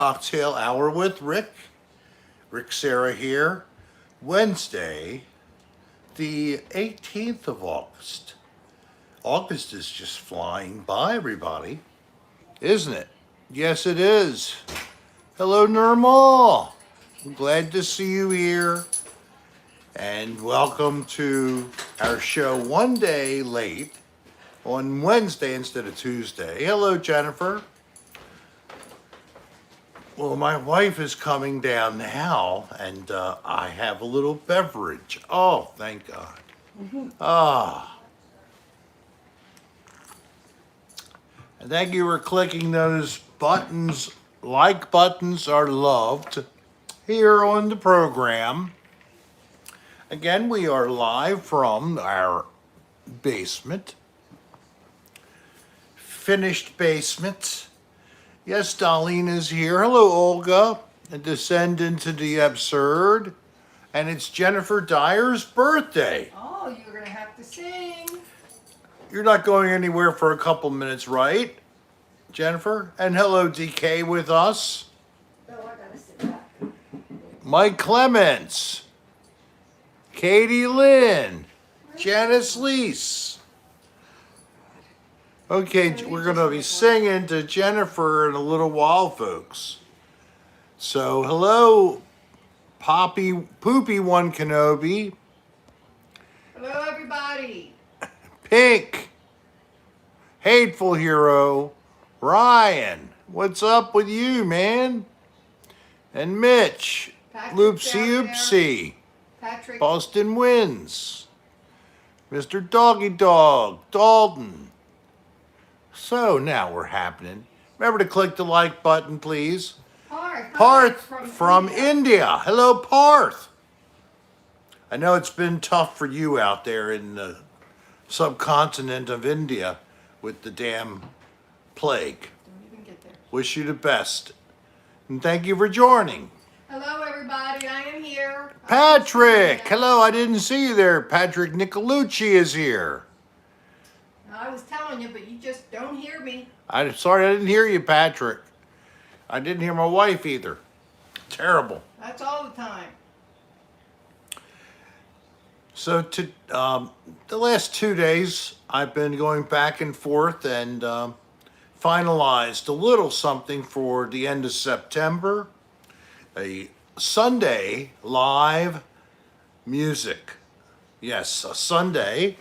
Cocktail Hour with Serra here. Wednesday, the 18th of August. August is just flying by, everybody, isn't it? Yes, it is. Hello, Nirmal. I'm glad to see you here. And welcome to our show one day late on Wednesday instead of Tuesday. Hello, Jennifer. Well, my wife is coming down now, and I have a little beverage. Oh, thank God. Ah. And thank you for clicking those buttons. Like buttons are loved here on the program. Again, we are live from our basement. Finished basement. Yes, Darlene is here. Hello, Olga, a descendant to the absurd. And it's Jennifer Dyer's birthday. Oh, you're going to have to sing. You're not going anywhere for a couple minutes, right, Jennifer? And hello, DK with us. Oh, I got to sit back. Mike Clements. Katie Lynn. Janice Leese. Okay, we're going to be singing to Jennifer in a little while, folks. So, hello, Poopy One Kenobi. Hello, everybody. Pink. Hateful Hero. Ryan. What's up with you, man? And Mitch. Loopsy Oopsie. Patrick. Boston wins. Mr. Doggy Dog. Dalton. So now we're happening. Remember to click the like button, please. Parth from India. Hello, Parth. I know it's been tough for you out there in the subcontinent of India with the damn plague. Don't even get there. Wish you the best. And thank you for joining. Hello, everybody. I am here. Patrick. Hello, I didn't see you there. Patrick Nicolucci is here. I was telling you, but you just don't hear me. I'm sorry I didn't hear you, Patrick. I didn't hear my wife either. Terrible. That's all the time. So the last 2 days, I've been going back and forth and finalized a little something for the end of September. A Sunday live music. Yes, a Sunday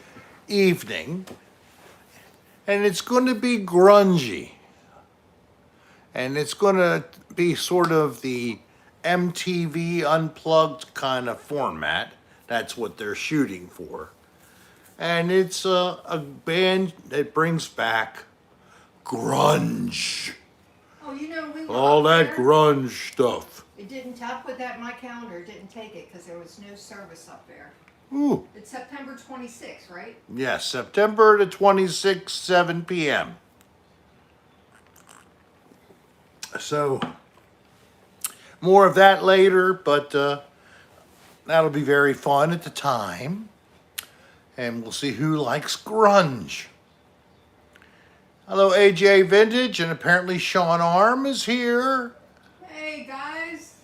evening. And it's going to be grungy. And it's going to be sort of the MTV Unplugged kind of format. That's what they're shooting for. And it's a band that brings back grunge. Oh, you know, we were All up that there. grunge stuff. It didn't, I put that in my calendar. It didn't take it because there was no service up there. Ooh. It's September 26th, right? Yes, September the 26th, 7 p.m. So, more of that later, but that'll be very fun at the time. And we'll see who likes grunge. Hello, AJ Vintage, and apparently Sean Arm is here. Hey, guys.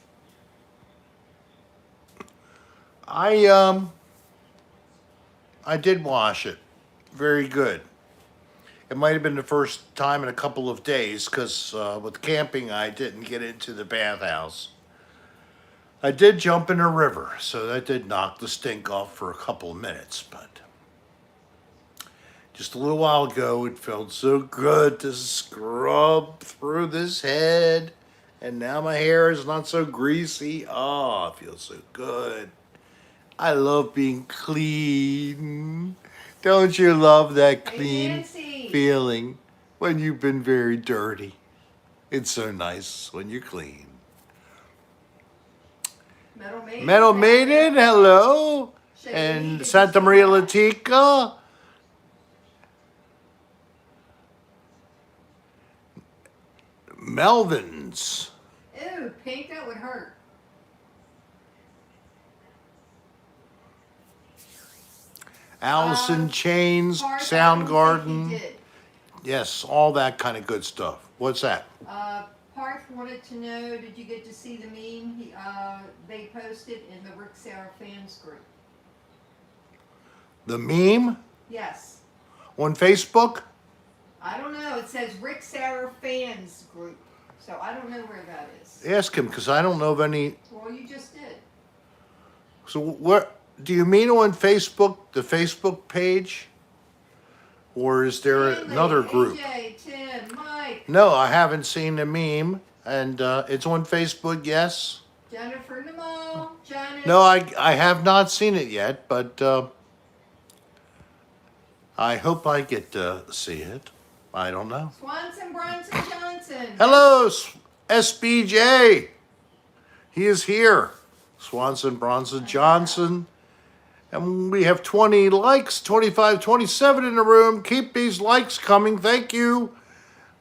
I did wash it. Very good. It might have been the first time in a couple of days because with camping, I didn't get into the bathhouse. I did jump in a river, so that did knock the stink off for a couple of minutes. But just a little while ago, it felt so good to scrub through this head. And now my hair is not so greasy. Oh, it feels so good. I love being clean. Don't you love that clean feeling when you've been very dirty? It's so nice when you're clean. Metal Maiden, hello. And Santa Maria Latica. Melvin's. Ew, Pink, that would hurt. Alice in Chains, Parth, I don't think Soundgarden. he did. Yes, all that kind of good stuff. What's that? Park wanted to know, did you get to see the meme they posted in the Rick Serra fans group? The meme Yes. on Facebook? I don't know. It says Rick Serra fans group. So I don't know where that is. Ask him, because I don't know of any. Well, you just did. So what, do you mean on Facebook, the Facebook page? Or is there Stanley, another group? AJ, Tim, Mike, No, I haven't seen the meme. And it's on Facebook, yes. Jennifer Nemo, Janet. No, I have not seen it yet, but I hope I get to see it. I don't know. Swanson, Bronson, Johnson. Hello, SBJ. He is here. Swanson, Bronson, Johnson. And we have 20 likes, 25, 27 in the room. Keep these likes coming. Thank you.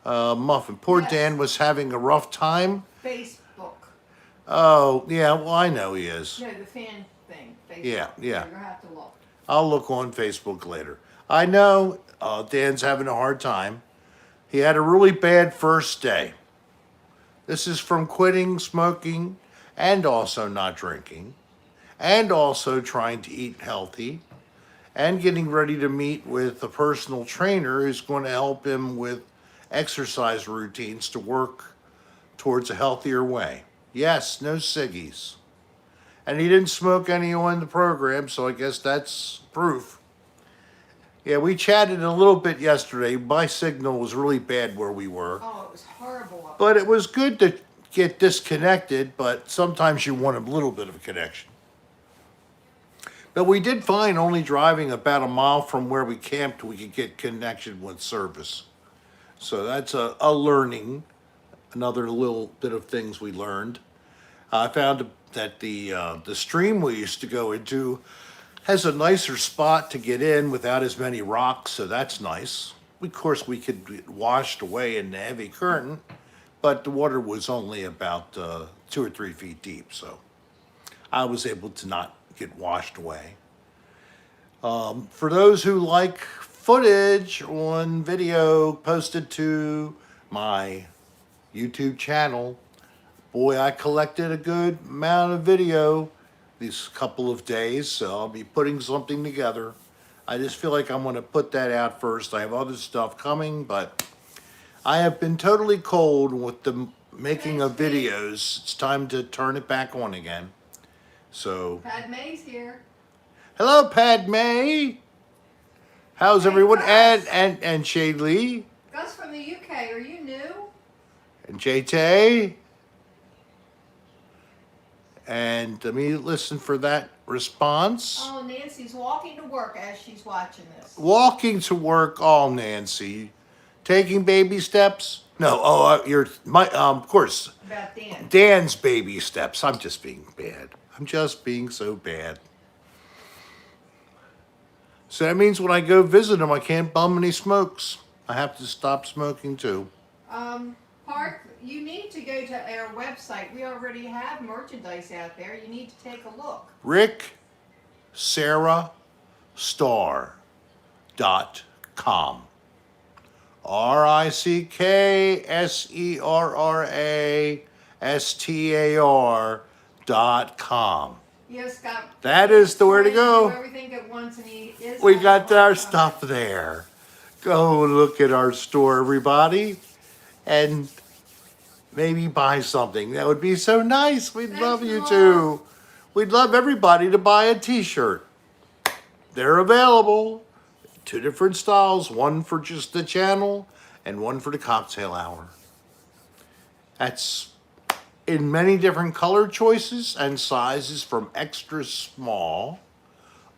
Muffin. Poor Yes. Dan was having a rough time. Facebook. Oh, yeah, well, I know he is. No, the fan thing. Facebook. Yeah. You're going to have to look. I'll look on Facebook later. I know Dan's having a hard time. He had a really bad first day. This is from quitting smoking and also not drinking and also trying to eat healthy and getting ready to meet with a personal trainer who's going to help him with exercise routines to work towards a healthier way. Yes, no ciggies. And he didn't smoke any on the program, so I guess that's proof. Yeah, we chatted a little bit yesterday. My signal was really bad where we were. Oh, it was horrible. Up But it was good to get disconnected, but sometimes you want a little bit of a connection. But we did find only driving about a mile from where we camped, we could get connection with service. So that's a learning, another little bit of things we learned. I found that the stream we used to go into has a nicer spot to get in without as many rocks, so that's nice. Of course, we could get washed away in the heavy current, but the water was only about 2 or 3 feet deep, so I was able to not get washed away. For those who like footage on video posted to my YouTube channel, boy, I collected a good amount of video these couple of days, so I'll be putting something together. I just feel like I'm going to put that out first. I have other stuff coming, but I have been totally cold with the making of videos. It's time to turn it back on again. So, Padme's here. hello, Padme. How's Hey, everyone? Gus. And Shade Lee Gus from the UK, are you new? and JT. And let me listen for that response. Oh, Nancy's walking to work as she's watching this. Walking to work, all Nancy. Taking baby steps? No, you're my of course. About Dan. Dan's baby steps. I'm just being bad. I'm just being so bad. So that means when I go visit him, I can't bum any smokes. I have to stop smoking too. Park, you need to go to our website. We already have merchandise out there. You need to take a look. RickSerra.com. RickSerrastar.com. Yes, Scott. That is the way to Do go. everything at once, and he is. We having got a our hard stuff time. there. Go look at our store, everybody, and maybe buy something. That would be so nice. We'd Thanks, love you Mom. to. We'd love everybody to buy a t-shirt. They're available. 2 different styles, one for just the channel and one for the cocktail hour. That's in many different color choices and sizes from extra small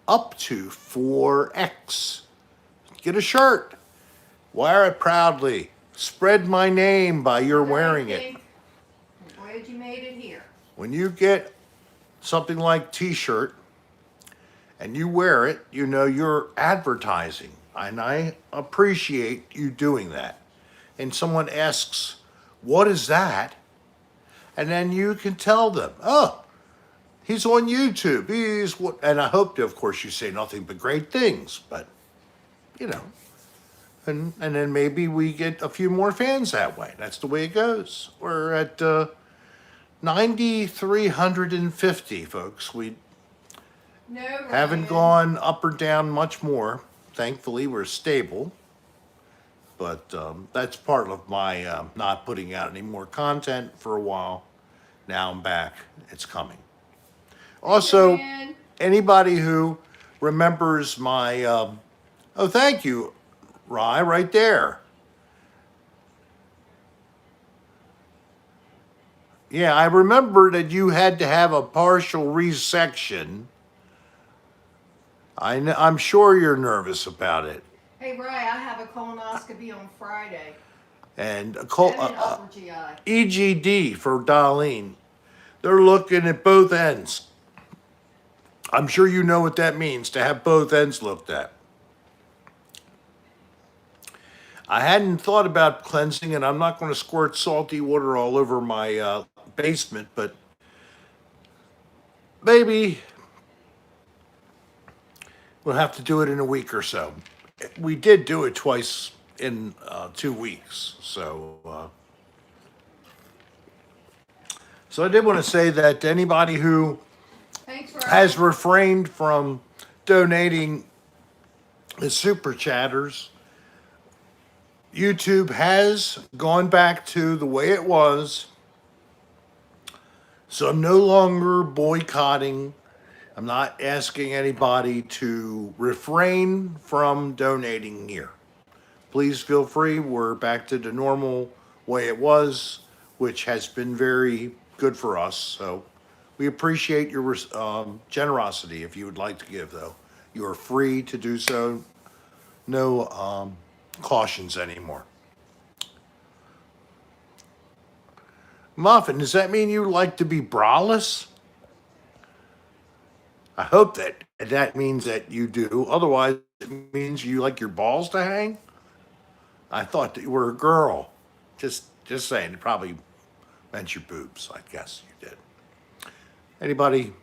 up to 4X. Get a shirt. Wear it proudly. Spread my name by your wearing it. I'm glad you made it here. When you get something like t-shirt and you wear it, you know you're advertising. And I appreciate you doing that. And someone asks, what is that? And then you can tell them, oh, he's on YouTube. He's what, and I hope that, of course, you say nothing but great things. But, you know, and then maybe we get a few more fans that way. That's the way it goes. We're at 9,350, folks. We No, haven't Ryan. gone up or down much more. Thankfully, we're stable. But that's part of my not putting out any more content for a while. Now I'm back. It's coming. Also, Man. anybody who remembers my, oh, thank you, Rye, right there. Yeah, I remember that you had to have a partial resection. I'm sure you're nervous about it. Hey, Ray, I have a colonoscopy on Friday. And And an upper GI. EGD for Darlene. They're looking at both ends. I'm sure you know what that means to have both ends looked at. I hadn't thought about cleansing, and I'm not going to squirt salty water all over my basement, but maybe we'll have to do it in a week or so. We did do it twice in 2 weeks, so I did want to say that to anybody who Thanks, Ray. has refrained from donating the super chatters, YouTube has gone back to the way it was. So I'm no longer boycotting. I'm not asking anybody to refrain from donating here. Please feel free. We're back to the normal way it was, which has been very good for us. So we appreciate your generosity. If you would like to give, though, you are free to do so. No cautions anymore. Muffin, does that mean you like to be braless? I hope that means that you do. Otherwise, it means you like your balls to hang. I thought that you were a girl. Just saying. It probably meant your boobs. I guess you did. Anybody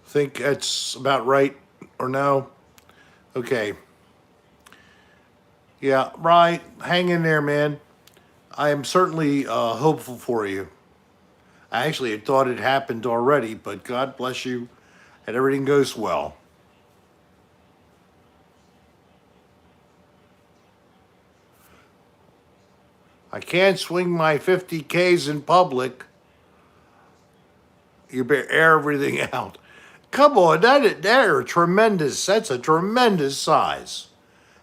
think that's about right or no? Okay. Yeah, right. Hang in there, man. I am certainly hopeful for you. I actually had thought it happened already, but God bless you, and everything goes well. I can't swing my 50Ks in public. You better air everything out. Come on, they're tremendous. That's a tremendous size.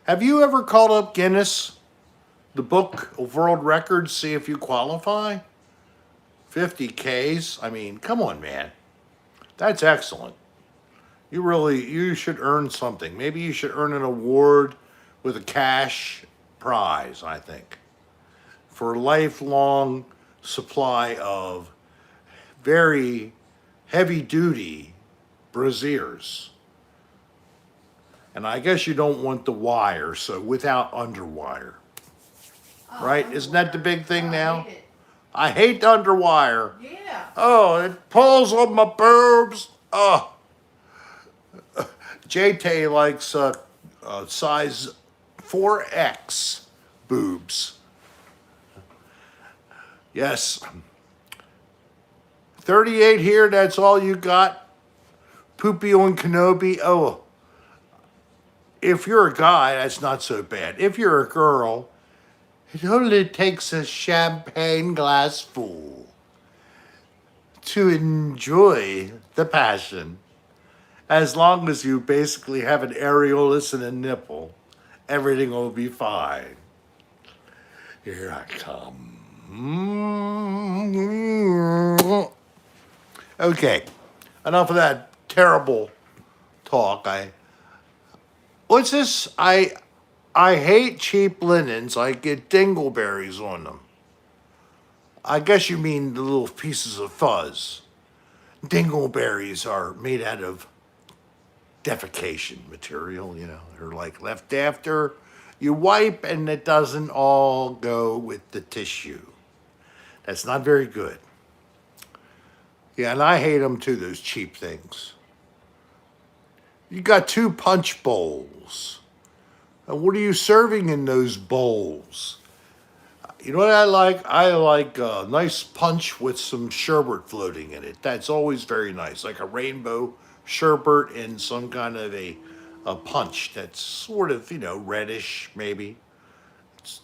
Have you ever called up Guinness, the book of world records, see if you qualify? 50Ks? I mean, come on, man. That's excellent. You should earn something. Maybe you should earn an award with a cash prize, I think, for a lifelong supply of very heavy duty brassieres. And I guess you don't want the wire, so without underwire. Right? Isn't that the big thing now? I hate underwire. Yeah. Oh, it pulls on my boobs. Oh. JT likes size 4X boobs. Yes. 38 here, that's all you got? Poopio and Kenobi. Oh, if you're a guy, that's not so bad. If you're a girl, it only takes a champagne glass full to enjoy the passion. As long as you basically have an areolas and a nipple, everything will be fine. Here I come. Okay, enough of that terrible talk. What's this? I hate cheap linens. I get dingleberries on them. I guess you mean the little pieces of fuzz. Dingleberries are made out of defecation material, they're like left after you wipe and it doesn't all go with the tissue. That's not very good. Yeah, and I hate them too, those cheap things. You got 2 punch bowls. And what are you serving in those bowls? You know what I like? I like a nice punch with some sherbet floating in it. That's always very nice, like a rainbow sherbet in some kind of a punch that's sort of, reddish maybe.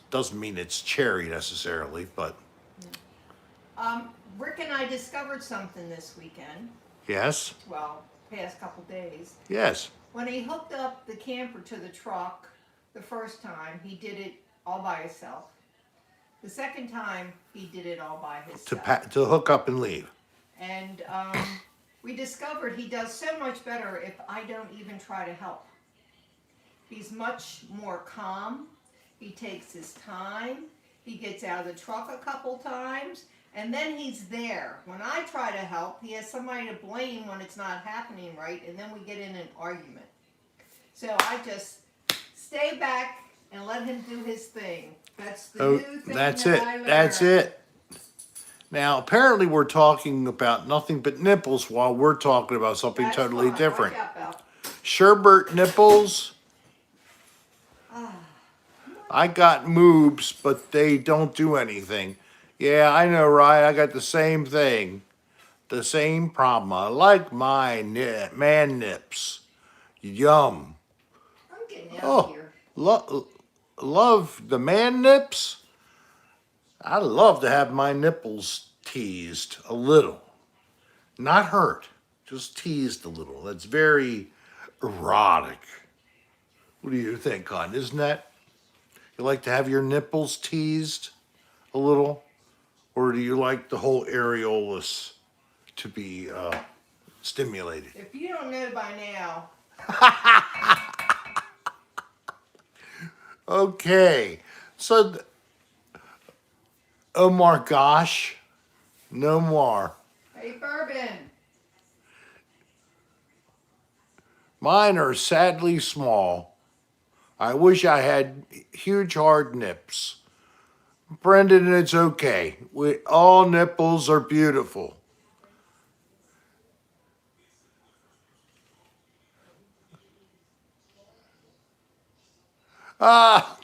Doesn't mean it's cherry necessarily, but Rick and I discovered something this weekend. yes, Well, past couple days. yes. When he hooked up the camper to the truck the first time, he did it all by himself. The second time, he did it all by himself. To hook up and leave. And we discovered he does so much better if I don't even try to help. He's much more calm. He takes his time. He gets out of the truck a couple times. And then he's there. When I try to help, he has somebody to blame when it's not happening right. And then we get in an argument. So I just stay back and let him do his thing. That's the new thing That's that it. I learned. That's it. Now, apparently, we're talking about nothing but nipples while we're talking about something That's totally fine. different. Watch out, Belle. Sherbet nipples. I got moobs, but they don't do anything. Yeah, I know, right? I got the same thing. The same problem. I like my man nips. Yum. I'm getting out Oh, here. love the man nips. I love to have my nipples teased a little. Not hurt, just teased a little. That's very erotic. What do you think, Con? Isn't that? You like to have your nipples teased a little? Or do you like the whole areolus to be stimulated? If you don't know by now, Okay. So, oh my gosh. No more. hey, Bourbon. Mine are sadly small. I wish I had huge hard nips. Brendan, it's okay. All nipples are beautiful. Ah,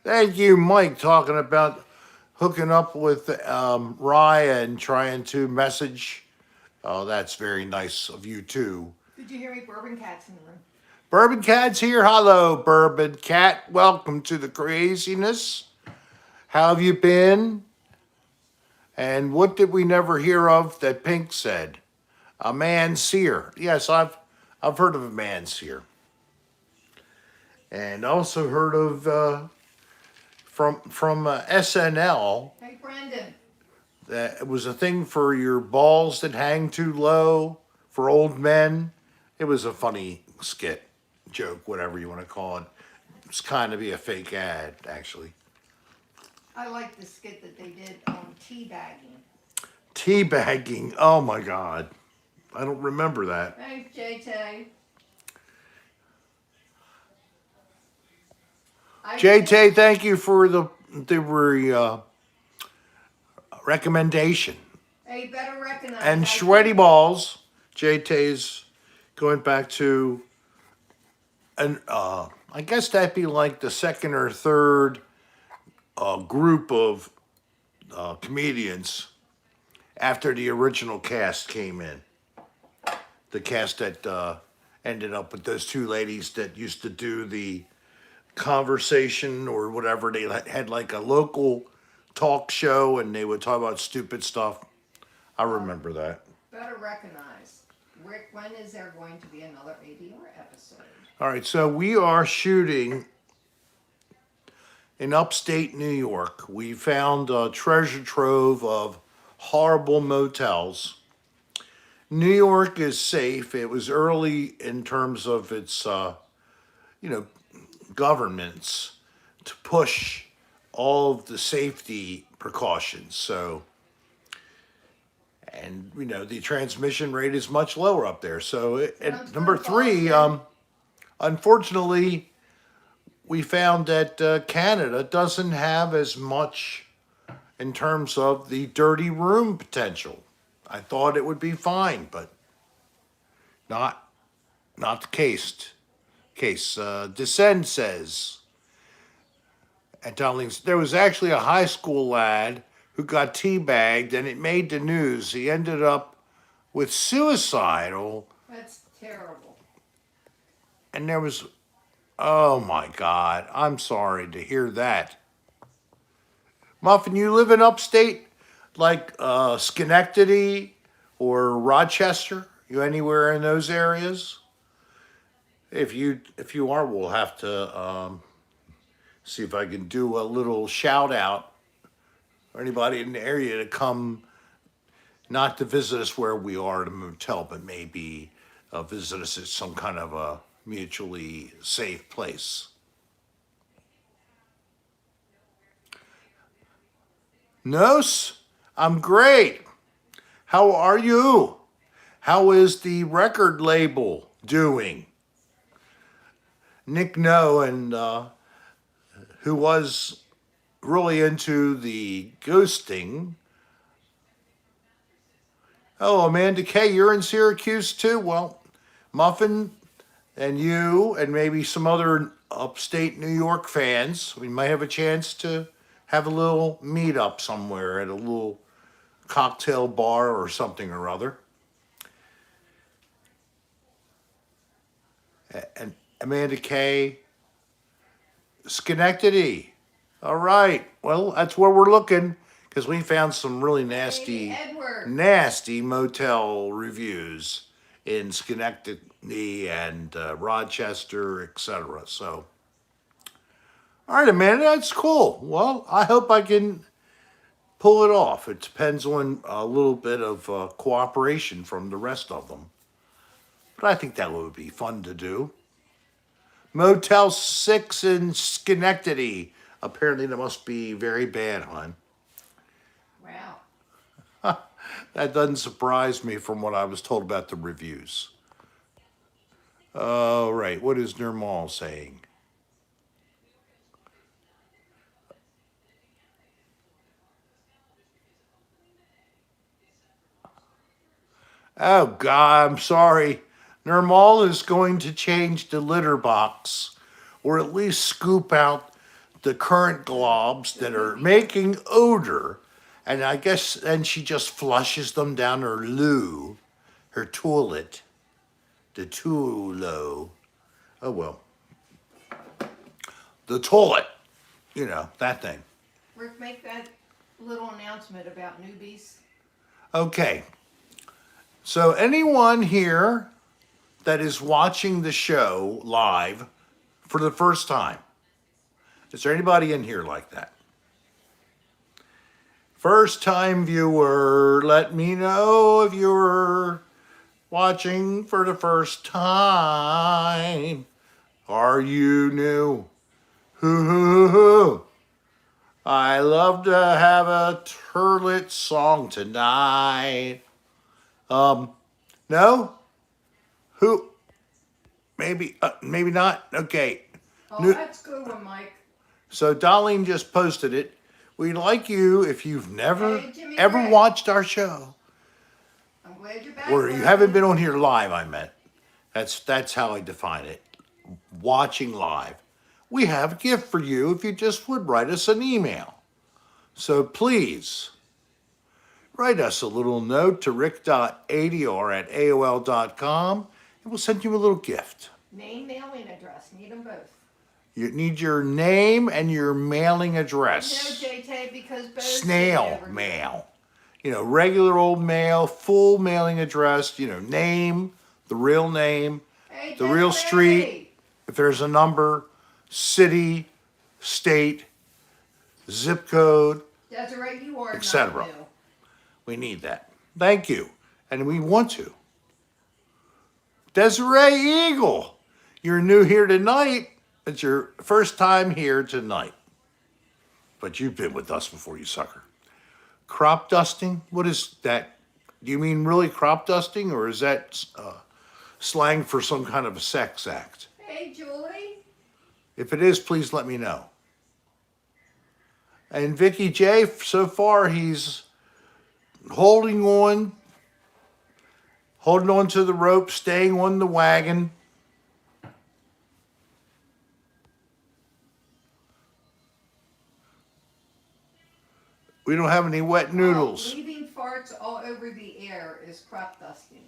thank you, Mike, talking about hooking up with Raya and trying to message. Oh, that's very nice of you, too. Did you hear me? Bourbon Cat's in the room. Bourbon Cat's here. Hello, Bourbon Cat. Welcome to the craziness. How have you been? And what did we never hear of that Pink said? A man seer. Yes, I've heard of a man seer. And also heard of from SNL Hey, Brendan. that it was a thing for your balls that hang too low for old men. It was a funny skit, joke, whatever you want to call it. It's kind of be a fake ad, actually. I like the skit that they did on teabagging. Teabagging. Oh my God. I don't remember that. Thanks, JT. JT, thank you for the recommendation. Hey, you better recognize. And sweaty balls. JT's going back to, and I guess that'd be like the second or third group of comedians after the original cast came in. The cast that ended up with those two ladies that used to do the conversation or whatever. They had like a local talk show and they would talk about stupid stuff. I remember that. Better recognize. Rick, when is there going to be another ADR episode? All right, so we are shooting in upstate New York. We found a treasure trove of horrible motels. New York is safe. It was early in terms of its, governments to push all of the safety precautions. So, and the transmission rate is much lower up there. So, at number three, unfortunately, we found that Canada doesn't have as much in terms of the dirty room potential. I thought it would be fine, but not the case. case. Descend says, at Darlings, there was actually a high school lad who got teabagged and it made the news. He ended up with suicidal, That's terrible. and there was, oh my God, I'm sorry to hear that. Muffin, you live in upstate, like Schenectady or Rochester? You anywhere in those areas? If you are, we'll have to see if I can do a little shout out for anybody in the area to come, not to visit us where we are at a motel, but maybe visit us at some kind of a mutually safe place. Nos, I'm great. How are you? How is the record label doing? Nick No, and who was really into the ghosting. Oh, Amanda K, you're in Syracuse too? Well, Muffin and you and maybe some other upstate New York fans, we might have a chance to have a little meetup somewhere at a little cocktail bar or something or other. And Amanda K, Schenectady. All right. Well, that's where we're looking because we found some really nasty, Hey, Edward. nasty motel reviews in Schenectady and Rochester, etc. So, all right, Amanda, that's cool. Well, I hope I can pull it off. It depends on a little bit of cooperation from the rest of them. But I think that would be fun to do. Motel 6 in Schenectady. Apparently, that must be very bad, hon. Wow. That doesn't surprise me from what I was told about the reviews. All right, what is Nirmal saying? Oh, God, I'm sorry. Nirmal is going to change the litter box, or at least scoop out the current globs that are making odor. And I guess then she just flushes them down her loo, her toilet, the toolo. Oh, well. The toilet, that thing. Rick, make that little announcement about newbies. Okay. So anyone here that is watching the show live for the first time, is there anybody in here like that? First time viewer, let me know if you're watching for the first time. Are you new? Hoo. I love to have a turlet song tonight. No? Who? Maybe not. Okay. Oh, New- that's a good one, Mike. So Darlene just posted it. We'd like you, if you've never Hey, Jimmy ever Ray. watched our show, I'm glad you're back. or you haven't been on here live, I meant. That's how I define it. Watching live. We have a gift for you if you just would write us an email. So please write us a little note to rick.adr@aol.com and we'll send you a little gift. Name, mailing address. Need them both. You need your name and your mailing address. No, JT, because both. Snail mail. Regular old mail, full mailing address, name, the real name, Hey, the real Desiree. street, if there's a number, city, state, zip code, Desiree, you are etc. not new. We need that. Thank you. And we want to. Desiree Eagle, you're new here tonight. It's your first time here tonight. But you've been with us before, you sucker. Crop dusting? What is that? Do you mean really crop dusting, or is that slang for some kind of a sex act? Hey, Julie. If it is, please let me know. And Vicky J, so far he's holding on to the rope, staying on the wagon. We don't have any wet noodles. Leaving farts all over the air is crop dusting.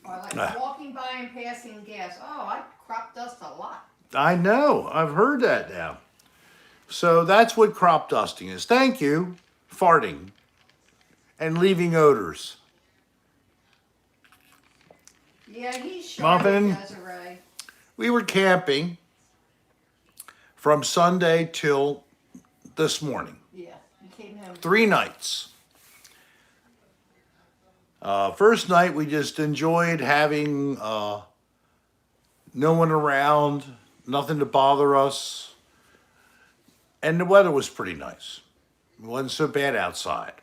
Or like walking by and passing gas. Oh, I crop dust a lot. I know. I've heard that now. So that's what crop dusting is. Thank you. Farting and leaving odors. Yeah, he's sharp, Muffin. Desiree. We were camping from Sunday till this morning. Yeah, he came home. 3 nights. First night we just enjoyed having no one around, nothing to bother us, and the weather was pretty nice. It wasn't so bad outside.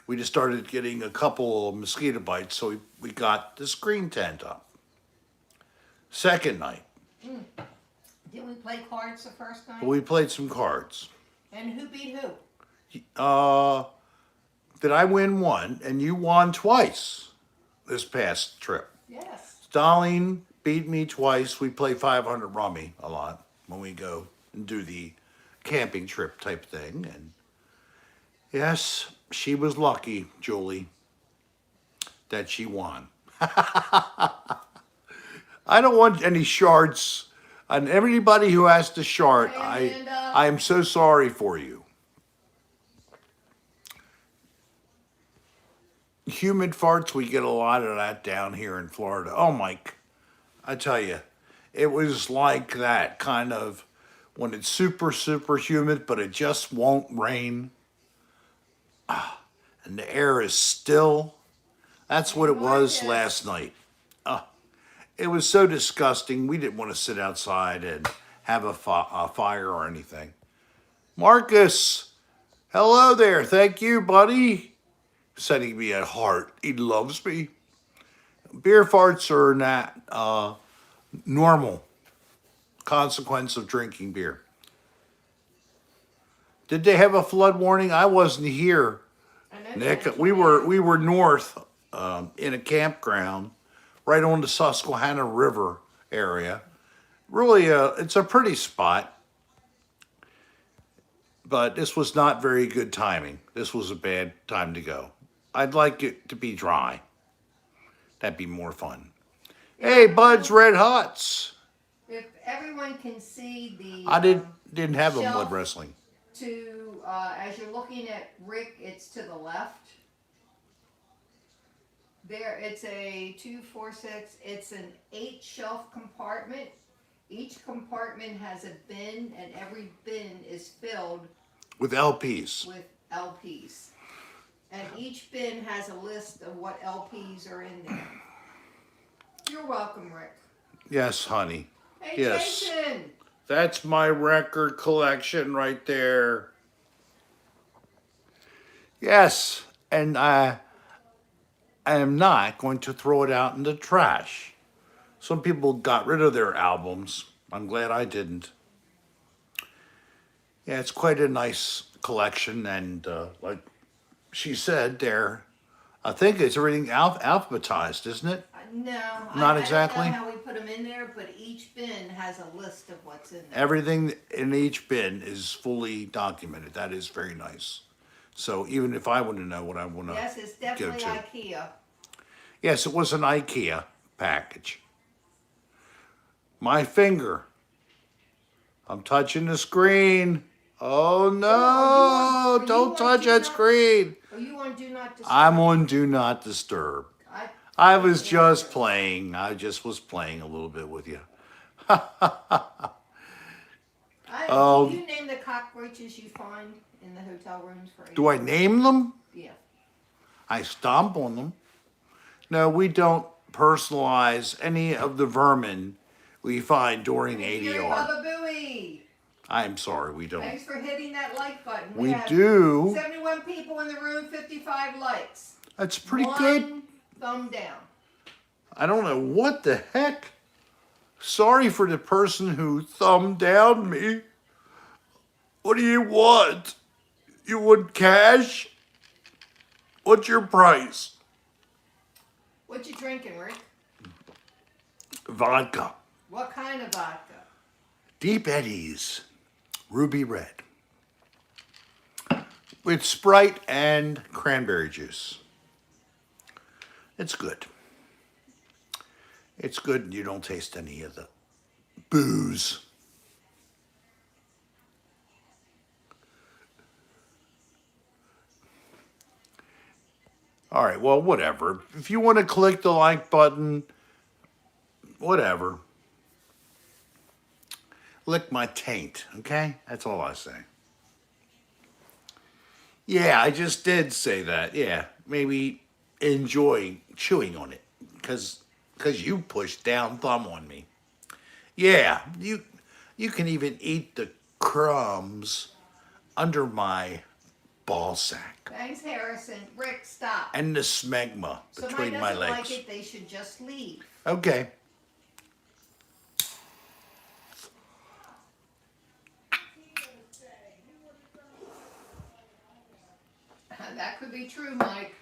We just started getting a couple of mosquito bites, so we got the screen tent up. Second night, Didn't we play cards the first night? we played some cards. And who beat who? Did I win one, and you won twice this past trip. Yes. Darlene beat me twice. We play 500 rummy a lot when we go and do the camping trip type thing. And yes, she was lucky, Julie, that she won. I don't want any shards. And everybody who has to shard, Hey, I am so sorry for you. Humid farts, we get a lot of that down here in Florida. Oh, Mike, I tell you, it was like that kind of when it's super, super humid, but it just won't rain. And the air is still. That's what it was last night. It was so disgusting. We didn't want to sit outside and have a fire or anything. Marcus, hello there. Thank you, buddy. Sending me a heart. He loves me. Beer farts are not normal consequence of drinking beer. Did they have a flood warning? I wasn't here, Nick. We were north in a campground right on the Susquehanna River area. Really, it's a pretty spot. But this was not very good timing. This was a bad time to go. I'd like it to be dry. That'd be more fun. Hey, Bud's Red Hots. If everyone can see the I didn't have a shelf mud wrestling. to as you're looking at Rick, it's to the left. There, it's a 2, 4, 6. It's an 8-shelf compartment. Each compartment has a bin, and every bin is filled With LPs. with LPs. And each bin has a list of what LPs are in there. You're welcome, Rick. Yes, honey. Hey, Yes. Jason. That's my record collection right there. Yes, and I am not going to throw it out in the trash. Some people got rid of their albums. I'm glad I didn't. Yeah, it's quite a nice collection, and like she said there, I think it's everything alphabetized, isn't it? No, Not exactly. I don't know how we put them in there, but each bin has a list of what's in there. Everything in each bin is fully documented. That is very nice. So even if I want to know what I want to Yes, it's go definitely to. IKEA. Yes, it was an IKEA package. My finger. I'm touching the screen. Oh no, are you don't on touch Do that Not- screen. Are you on Do Not Disturb? I'm on Do Not Disturb. I was just playing. I just was playing a little bit with you. Do you name the cockroaches you find in the hotel rooms for Do I name them? Yeah. I stomp on them. No, we don't personalize any of the vermin we find during You're ADR. Baba Booey. I'm sorry, we don't. Thanks for hitting that like button. We have do. 71 people in the room, 55 likes. That's pretty One good. thumb down. I don't know what the heck. Sorry for the person who thumbed down me. What do you want? You want cash? What's your price? What you drinking, Rick? Vodka. What kind of vodka? Deep Eddies, ruby red, with Sprite and cranberry juice. It's good. It's good and you don't taste any of the booze. All right, well, whatever. If you want to click the like button, whatever. Lick my taint, okay? That's all I say. Yeah, I just did say that. Yeah, maybe enjoy chewing on it because you pushed down thumb on me. Yeah, you can even eat the crumbs under my ball sack Thanks, Harrison. Rick, stop. and the smegma Somebody between my doesn't legs. like it, they should just leave. Okay. That could be true, Mike.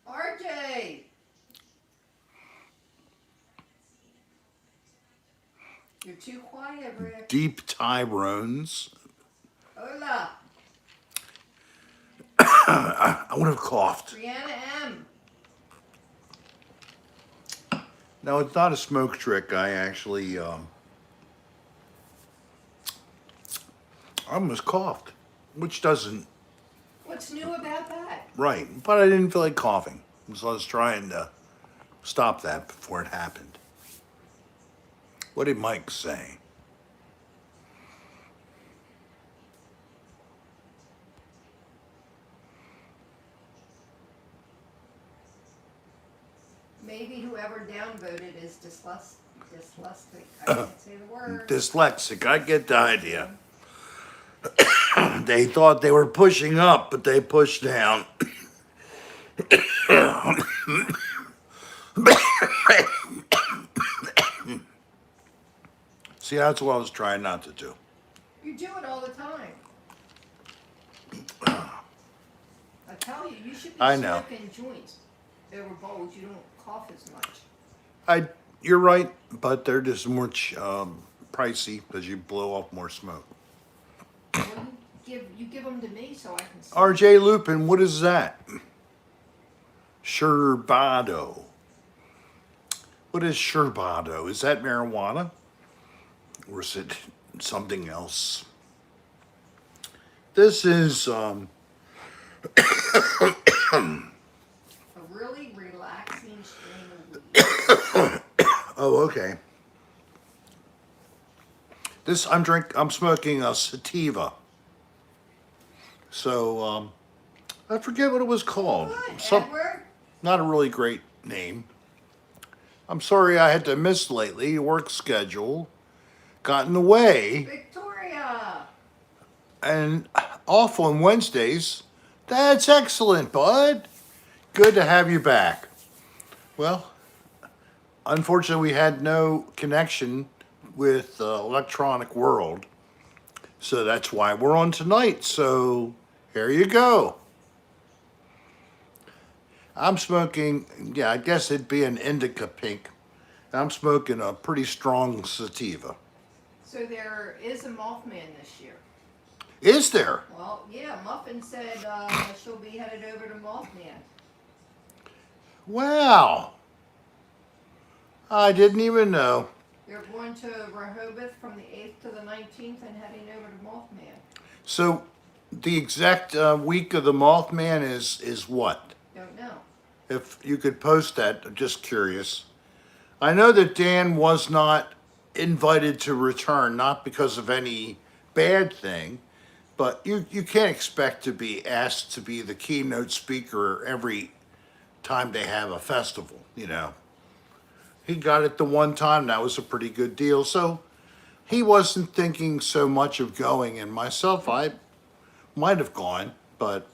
RJ! You're too quiet, Rick. Deep Tyrones. Hola. I would have coughed. Brianna M. No, it's not a smoke trick. I actually I almost coughed, which doesn't What's new about that? right. But I didn't feel like coughing, so I was trying to stop that before it happened. What did Mike say? Maybe whoever downvoted is dyslexic. I can't say the word. Dyslexic. I get the idea. They thought they were pushing up, but they pushed down. See, that's what I was trying not to do. You do it all the time. I tell you, you should be I know. smoking joints over bowls. You don't cough as much. You're right, but they're just more pricey because you blow off more smoke. Well, you give them to me so I can see. RJ Lupin, what is that? Sherbado. What is sherbado? Is that marijuana? Or is it something else? This is A really relaxing strain of weed. oh, okay. This I'm smoking a sativa. So I forget what it was called. Good, Edward. Not a really great name. I'm sorry I had to miss lately. Work schedule got in the way, Victoria. and off on Wednesdays. That's excellent, bud. Good to have you back. Well, unfortunately, we had no connection with the electronic world, so that's why we're on tonight. So here you go. I'm smoking, yeah, I guess it'd be an indica pink. I'm smoking a pretty strong sativa. So there is a Mothman this year. Is there? Well, yeah, Muffin said she'll be headed over to Mothman. Wow. I didn't even know. They're going to Rehoboth from the 8th to the 19th and heading over to Mothman. So the exact week of the Mothman is what? Don't know. If you could post that, I'm just curious. I know that Dan was not invited to return, not because of any bad thing, but you can't expect to be asked to be the keynote speaker every time they have a festival, you know. He got it the one time, that was a pretty good deal. So he wasn't thinking so much of going, and myself, I might have gone, but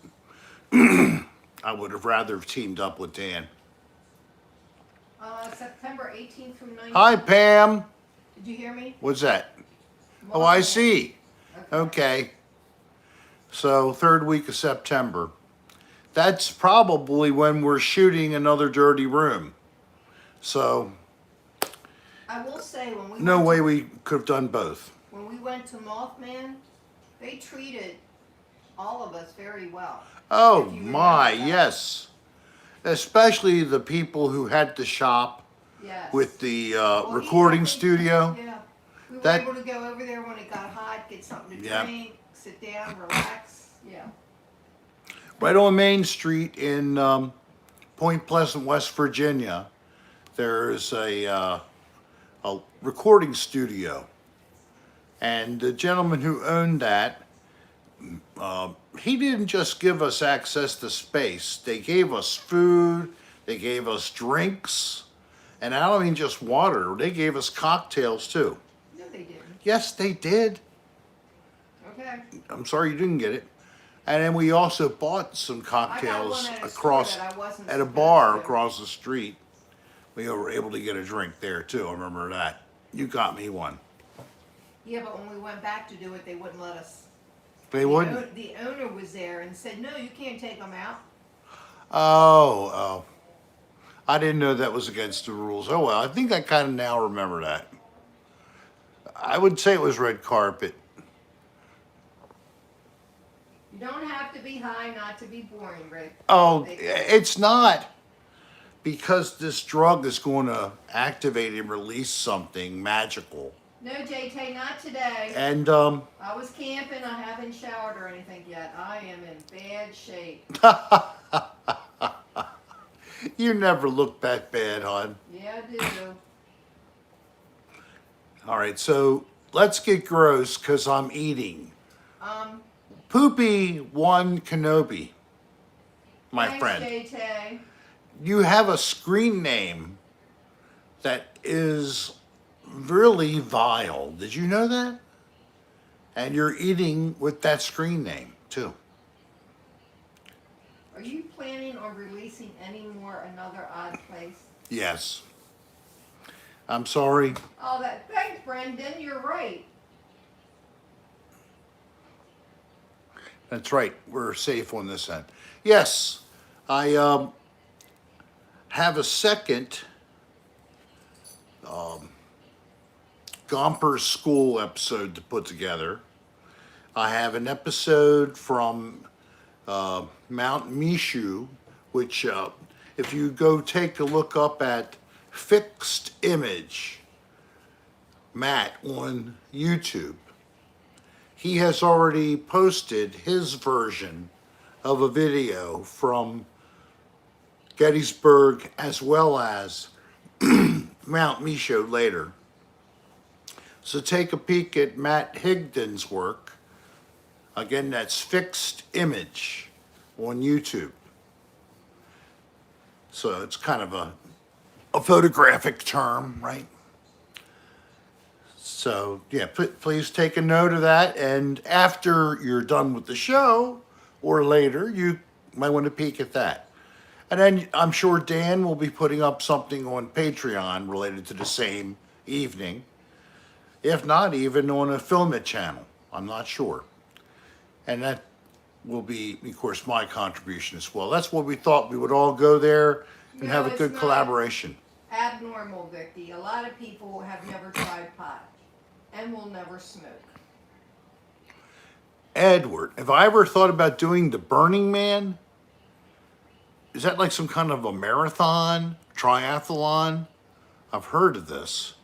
I would have rather teamed up with Dan. September 18th through 19th. Hi, Pam. Did you hear me? What's that? Oh, I see. Okay. So third week of September. that's probably when we're shooting another dirty room. So I will say when we no went way to, we could have done both. when we went to Mothman, they treated all of us very well. Oh If you my, remember that. yes. Especially the people who had to shop Yes. with the Well, recording I think- studio. Yeah. We were That- able to go over there when it got hot, get something to Yeah. drink, sit down, relax. Yeah. Right on Main Street in Point Pleasant, West Virginia, there's a recording studio. And the gentleman who owned that, he didn't just give us access to space. They gave us food, they gave us drinks, and I don't mean just water. They gave us cocktails too. No, they didn't. Yes, they did. Okay. I'm sorry you didn't get it. And then we also bought some I got cocktails one at a across store that I wasn't at a supposed bar to. across the street. We were able to get a drink there too. I remember that. You got me one. Yeah, but when we went back to do it, they wouldn't let us. They wouldn't. The owner was there and said, "No, you can't take them out." Oh. I didn't know that was against the rules. Oh well, I think I kind of now remember that. I would say it was red carpet. You don't have to be high not to be boring, Rick. Oh, They- it's not. Because this drug is going to activate and release something magical. No, JT, not today. And I was camping. I haven't showered or anything yet. I am in bad shape. you never look that bad, hon. Yeah, I do. All right, so let's get gross because I'm eating. Um, Poopy One Kenobi, my thanks, friend. JT. You have a screen name that is really vile. Did you know that? And you're eating with that screen name too. Are you planning on releasing any more Another Odd Place? Yes. I'm sorry. Oh, thanks, Brendan. You're right. That's right. We're safe on this end. Yes, I have a second Gompers School episode to put together. I have an episode from Mount Mishu, which if you go take a look up at Fixed Image Matt on YouTube, he has already posted his version of a video from Gettysburg as well as Mount Misho later. So take a peek at Matt Higdon's work. Again, that's Fixed Image on YouTube. So it's kind of a photographic term, right? So yeah, please take a note of that. And after you're done with the show or later, you might want to peek at that. And then I'm sure Dan will be putting up something on Patreon related to the same evening. If not, even on a Filmit channel. I'm not sure. And that will be, of course, my contribution as well. That's what we thought. We would all go there and No, have a it's good not. collaboration. Abnormal, Vicky. A lot of people have never tried pot and will never smoke. Edward, have I ever thought about doing the Burning Man? Is that like some kind of a marathon, triathlon? I've heard of this.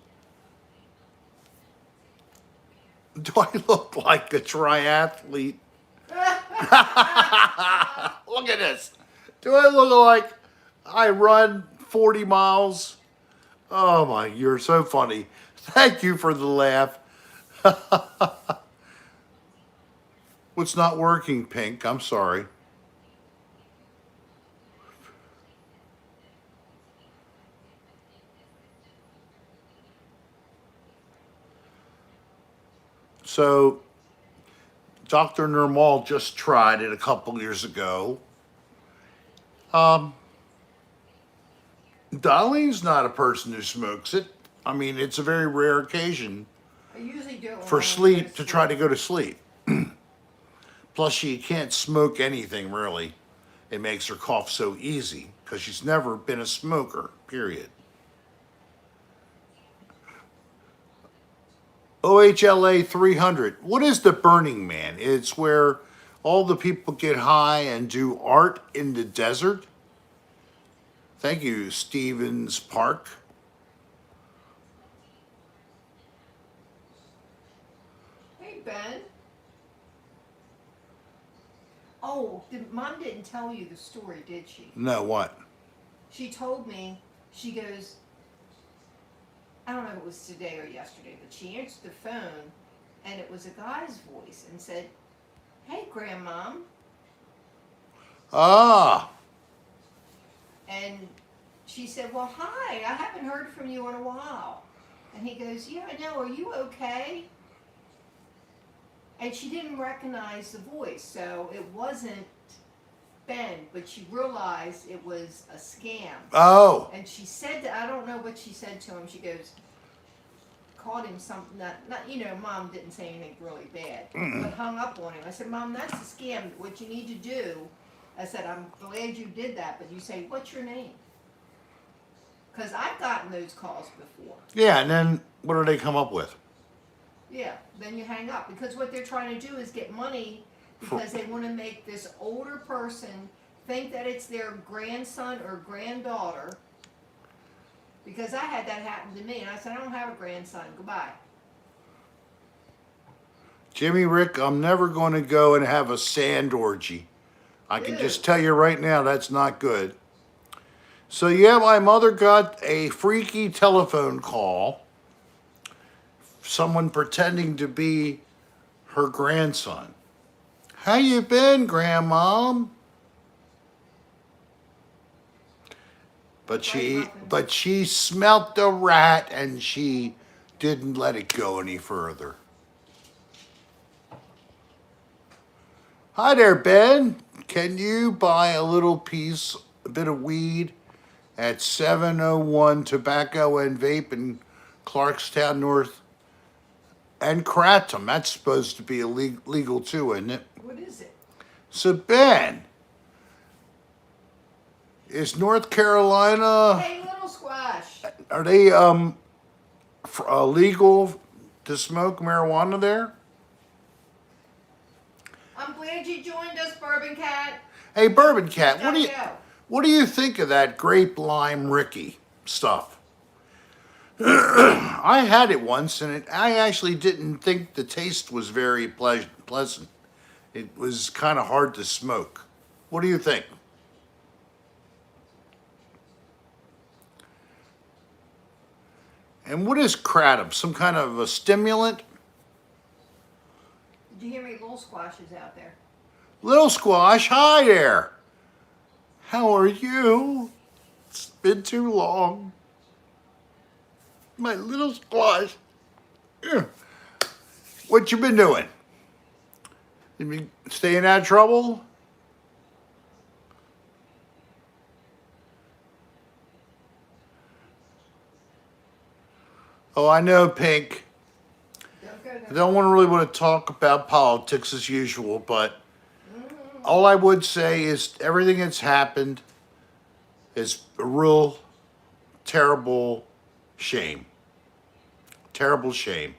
Do I look like a triathlete? Look at this. Do I look like I run 40 miles? Oh my, you're so funny. Thank you for the laugh. What's not working, Pink? I'm sorry. So, Dr. Nirmal just tried it a couple years ago. Darlene's not a person who smokes it. I mean, it's a very rare occasion I usually do it when for I'm sleep going to try to go to sleep. Plus, you can't smoke anything really It makes her cough so easy because she's never been a smoker, period. OHLA 300. What is the Burning Man? It's where all the people get high and do art in the desert. Thank you, Stevens Park. Hey, Ben. Oh, Mom didn't tell you the story, did she? No, what? She told me, she goes, I don't know if it was today or yesterday, but she answered the phone and it was a guy's voice and said, "Hey, Grandmom." Ah, And she said, "Well, hi, I haven't heard from you in a while." And he goes, "Yeah, I know, are you okay?" And she didn't recognize the voice, so it wasn't Ben, but she realized it was a scam. oh, And she said, I don't know what she said to him. She goes, called him something not Mom didn't say anything really bad, but hung up on him. I said, "Mom, that's a scam. What you need to do," I said, "I'm glad you did that, but you say, what's your name?" Because I've gotten those calls before. yeah, and then what do they come up with? Yeah, then you hang up. Because what they're trying to do is get money because they want to make this older person think that it's their grandson or granddaughter. Because I had that happen to me, and I said, "I don't have a grandson. Goodbye." Jimmy Rick, I'm never going to go and have a sand orgy. I can just tell you right now, that's not good. So yeah, my mother got a freaky telephone call. Someone pretending to be her grandson. "How you been, Grandmom?" But she smelt the rat and she didn't let it go any further. "Hi there, Ben. Can you buy a bit of weed at 701 Tobacco and Vape in Clarkstown North and Kratom?" That's supposed to be illegal too, isn't it? What is it? So Ben, is North Carolina, Hey, little squash. are they legal to smoke marijuana there? I'm glad you joined us, Bourbon Cat. Hey, Bourbon Cat, Gotta go. what do you think of that grape lime Ricky stuff? I had it once, and I actually didn't think the taste was very pleasant. It was kind of hard to smoke. What do you think? And what is kratom? Some kind of a stimulant? Did you hear me? Little squash is out there. Little Squash, hi there. How are you? It's been too long. My little Squash. Yeah. What you been doing? You been staying out of trouble? Oh, I know, Pink. Don't go I there. don't want to talk about politics as usual, but all I would say is everything that's happened is a real terrible shame. Terrible shame.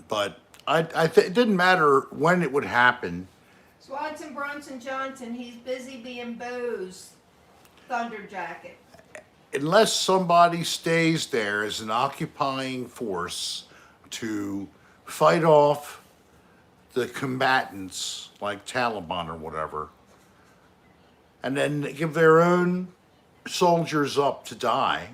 But it didn't matter when it would happen. Swanson Brunson Johnson, he's busy being Bo's thunder jacket. Unless somebody stays there as an occupying force to fight off the combatants like Taliban or whatever, and then give their own soldiers up to die,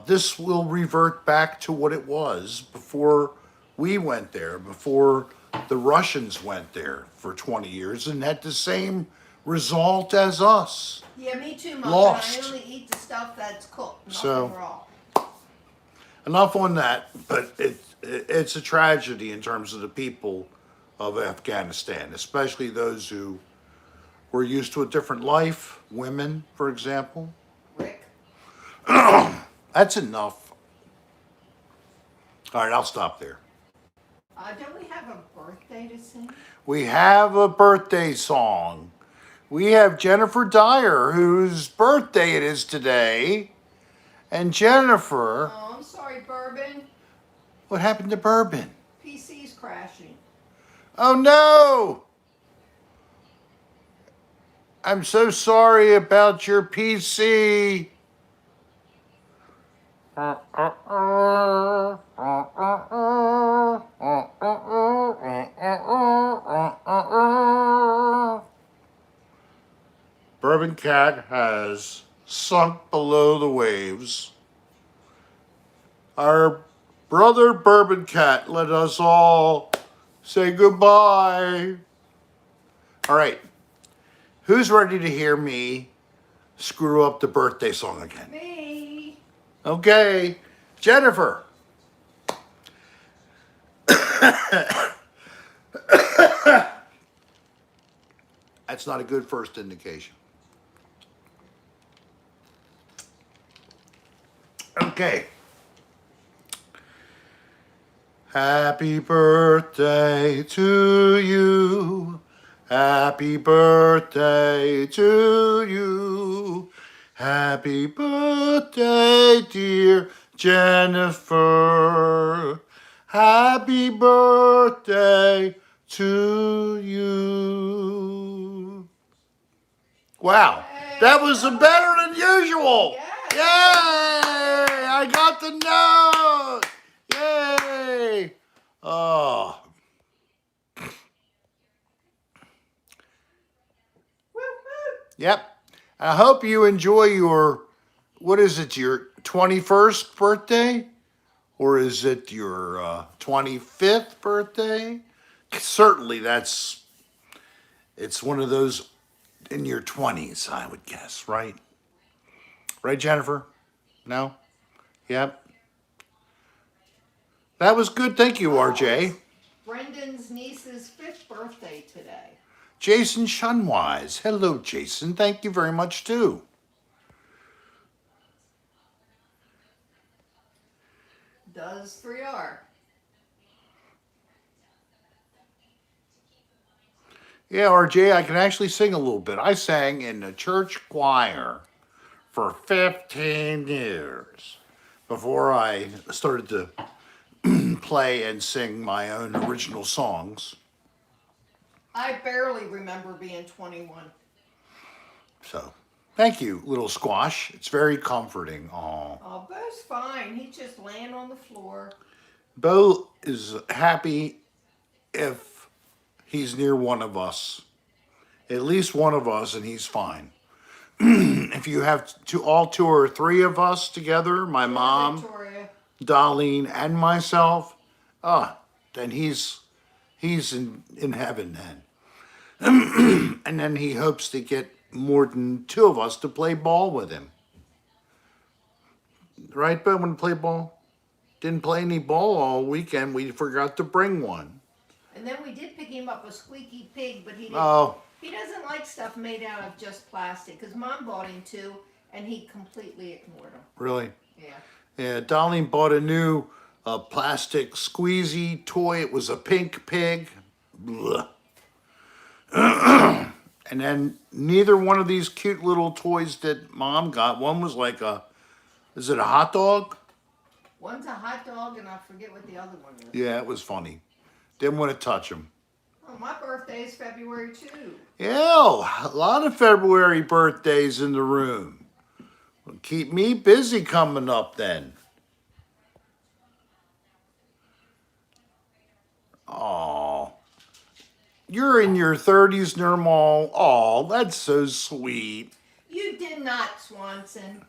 this will revert back to what it was before we went there, before the Russians went there for 20 years and had the same result as us. Yeah, me too, Mom. Lost. I only eat the stuff that's cooked, nothing So- raw. Enough on that, but it's a tragedy in terms of the people of Afghanistan, especially those who were used to a different life, women, for example. Rick? That's enough. All right, I'll stop there. Don't we have a birthday to sing? we have a birthday song. We have Jennifer Dyer, whose birthday it is today. And Jennifer, Oh, I'm sorry, Bourbon. what happened to Bourbon? PC's crashing. Oh no! I'm so sorry about your PC. Bourbon Cat has sunk below the waves. Our brother Bourbon Cat let us all say goodbye. All right, who's ready to hear me screw up the birthday song again? Me. Okay, Jennifer. That's not a good first indication. Okay. Happy birthday to you. Happy birthday to you. Happy birthday, dear Jennifer. Happy birthday to you. Wow, that was better than usual. Yes. Yay! I got the note. Yay! Oh, Woo, woo. yep. I hope you enjoy your, what is it, your 21st birthday? Or is it your 25th birthday? Certainly it's one of those in your 20s, I would guess, right? Right, Jennifer? No? Yep. That was good. Thank you, Oh, RJ. it's Brendan's niece's 5th birthday today. Jason Shunwise. Hello, Jason. Thank you very much, too. Does 3R. Yeah, RJ, I can actually sing a little bit. I sang in the church choir for 15 years before I started to play and sing my own original songs. I barely remember being 21. So, thank you, little squash. It's very comforting. Aw. Oh, Bo's fine. He's just laying on the floor. Bo is happy if he's near one of us. At least one of us, and he's fine. If you have all two or three of us together, my mom, Victoria. Darlene, and myself, then he's in heaven then. And then he hopes to get more than two of us to play ball with him. Right, Bo, when to play ball? Didn't play any ball all weekend. We forgot to bring one. And then we did pick him up a squeaky pig, but he didn't. Oh, He doesn't like stuff made out of just plastic, because Mom bought him two, and he completely ignored them. really? Yeah. Yeah, Darlene bought a new plastic squeezy toy. It was a pink pig. Blah. And then neither one of these cute little toys that Mom got. One was like is it a hot dog? One's a hot dog, and I forget what the other one is. Yeah, it was funny. Didn't want to touch them. Oh, my birthday is February 2. Yeah, a lot of February birthdays in the room. Well, keep me busy coming up then. Oh, you're in your 30s, Nirmal. Oh, that's so sweet. You did not, Swanson.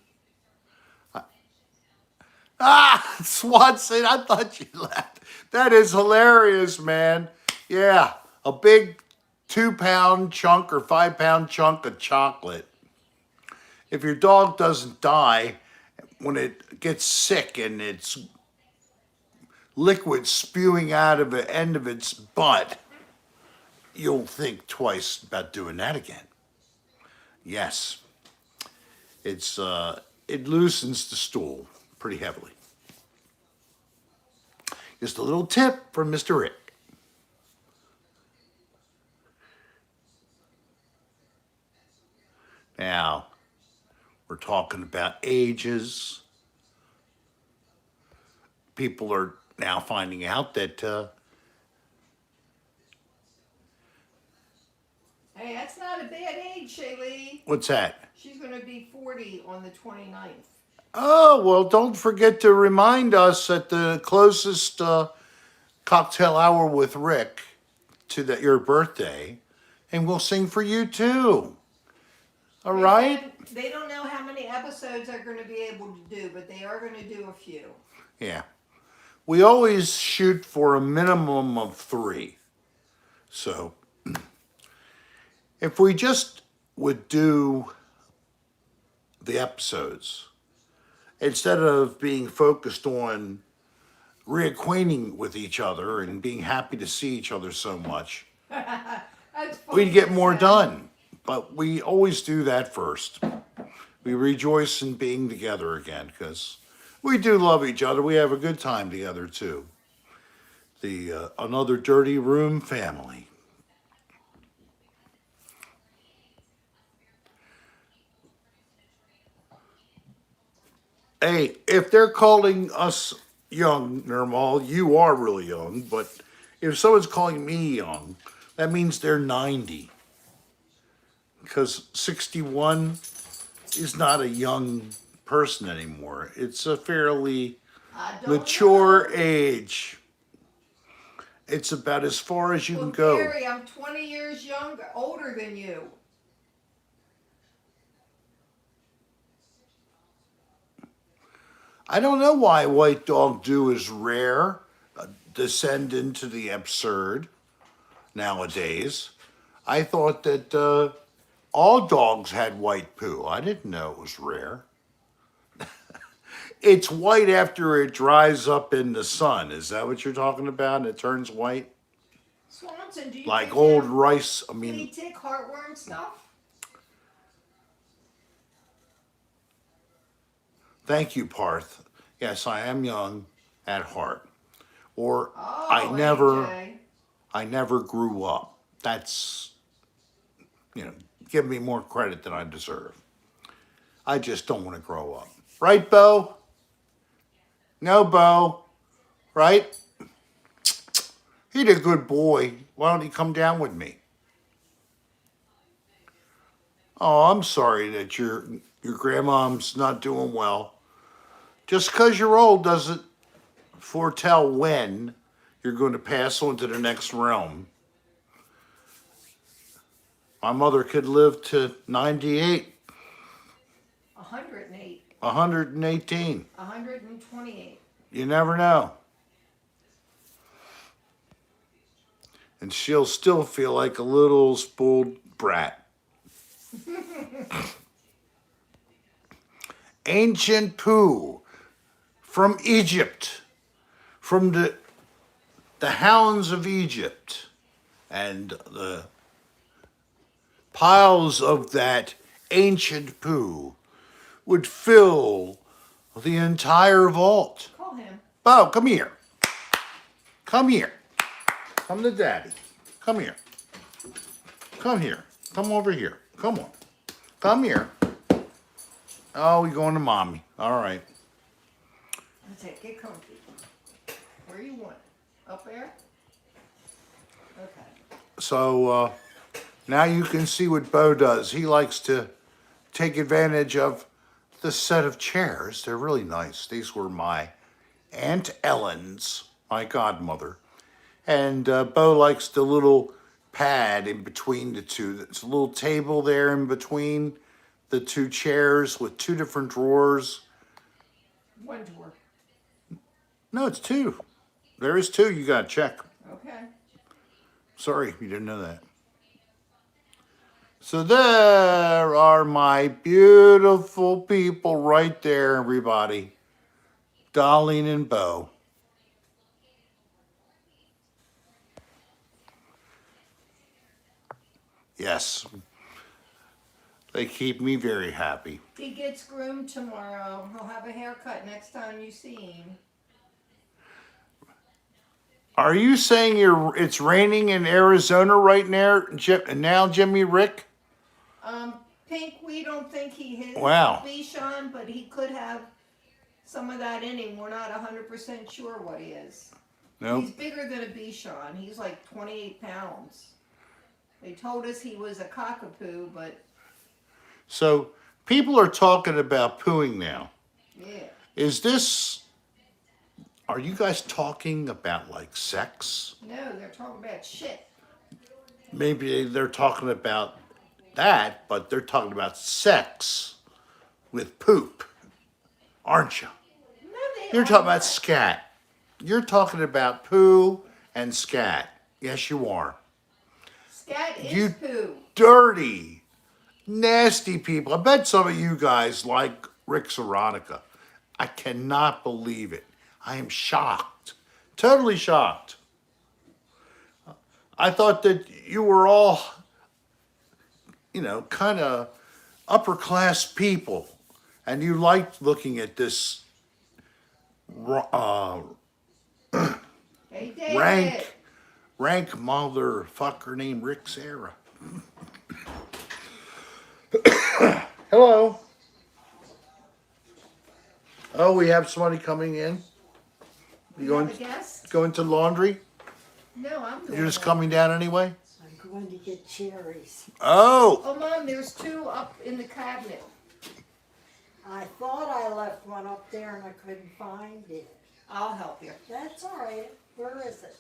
Ah, Swanson, I thought you laughed. That is hilarious, man. Yeah, a big 2-pound chunk or 5-pound chunk of chocolate. If your dog doesn't die when it gets sick and it's liquid spewing out of the end of its butt, you'll think twice about doing that again. Yes, it loosens the stool pretty heavily. Just a little tip from Mr. Rick. Now, we're talking about ages. People are now finding out that, Hey, that's not a bad age, Shaylee. what's that? She's going to be 40 on the 29th. Oh, well, don't forget to remind us at the closest cocktail hour with Rick to your birthday, and we'll sing for you too. All right? They don't know how many episodes they're going to be able to do, but they are going to do a few. Yeah. We always shoot for a minimum of 3. So if we just would do the episodes instead of being focused on reacquainting with each other and being happy to see each other so much, That's funny we'd get to more say. done. But we always do that first. We rejoice in being together again because we do love each other. We have a good time together too. The Another Dirty Room family. Hey, if they're calling us young, Nirmal, you are really young, but if someone's calling me young, that means they're 90. Because 61 is not a young person anymore. It's a fairly I don't mature know. age. It's about as far as you Well, can go. Gary, I'm 20 years older than you. I don't know why White Dog Do is rare, descend into the absurd nowadays. I thought that all dogs had white poo. I didn't know it was rare. It's white after it dries up in the sun. Is that what you're talking about? And it turns white? Swanson, do you Like take old him? rice. I Can mean, he take heartworm stuff? thank you, Parth. Yes, I am young at heart. Or Oh, I AJ. never grew up. That's, give me more credit than I deserve. I just don't want to grow up. Right, Bo? No, Bo. Right? He's a good boy. Why don't he come down with me? Oh, I'm sorry that your grandmom's not doing well. Just because you're old doesn't foretell when you're going to pass on to the next realm. My mother could live to 98, 108. 118. 128. You never know. And she'll still feel like a little spoiled brat. Ancient poo from Egypt, from the hounds of Egypt, and the piles of that ancient poo would fill the entire vault. Call him. Bo, come here. Come here. Come to daddy. Come here. Come here. Come over here. Come on. Come here. Oh, we going to mommy. All right. That's it. Get comfy. Where you want? Up there? Okay. So now you can see what Bo does. He likes to take advantage of the set of chairs. They're really nice. These were my Aunt Ellen's, my godmother. And Bo likes the little pad in between the two. There's a little table there in between the two chairs with 2 different drawers. One door. No, it's 2. There is 2. You got to check. Okay. Sorry if you didn't know that. So there are my beautiful people right there, everybody. Darlene and Bo. Yes. They keep me very happy. He gets groomed tomorrow. He'll have a haircut next time you see him. Are you saying it's raining in Arizona right now, Jimmy Rick? pink. We don't think he is Wow. Bichon, but he could have some of that in him. We're not 100% sure what he is. Nope. He's bigger than a Bichon. He's like 28 pounds. They told us he was a cockapoo, but So people are talking about pooing now. yeah. Is this, are you guys talking about like sex? No, they're talking about shit. Maybe they're talking about that, but they're talking about sex with poop, aren't you? No, they You're are talking about not. scat. You're talking about poo and scat. Yes, you are. Scat is You poo. dirty, nasty people. I bet some of you guys like Rick's erotica. I cannot believe it. I am shocked. Totally shocked. I thought that you were all, kind of upper class people, and you liked looking at this Hey, David. rank motherfucker named Rick Serra. Hello. Oh, we have somebody coming in. You have a guest? Going to laundry? No, I'm doing You're just it. coming down anyway? I'm going to get cherries. Oh, Oh, Mom, there's 2 up in the cabinet. I thought I left one up there and I couldn't find it. I'll help you. That's all right. Where is it?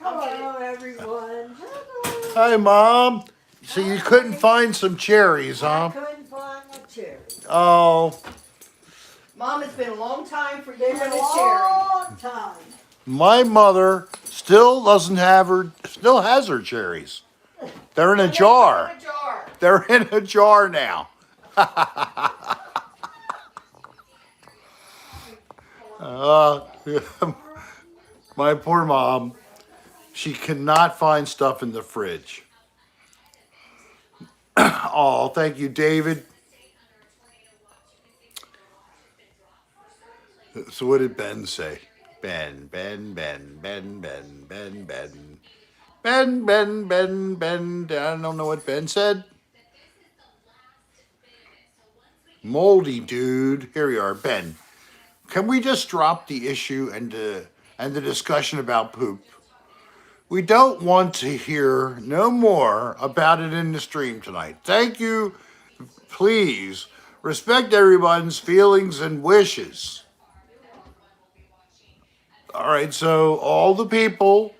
I'll get Hello, everyone. Hello. hi, Mom. So you couldn't find some cherries, I huh? couldn't find the cherries. Oh, Mom, it's been a long time for you It's and been a the cherry. long time. my mother still has her cherries. They're in a jar. In a jar. They're in a jar now. My poor mom. She cannot find stuff in the fridge. Oh, thank you, David. So what did Ben say? Ben. I don't know what Ben said. Moldy dude. Here we are, Ben. Can we just drop the issue and the discussion about poop? We don't want to hear no more about it in the stream tonight. Thank you. Please respect everyone's feelings and wishes. All right, so all the people,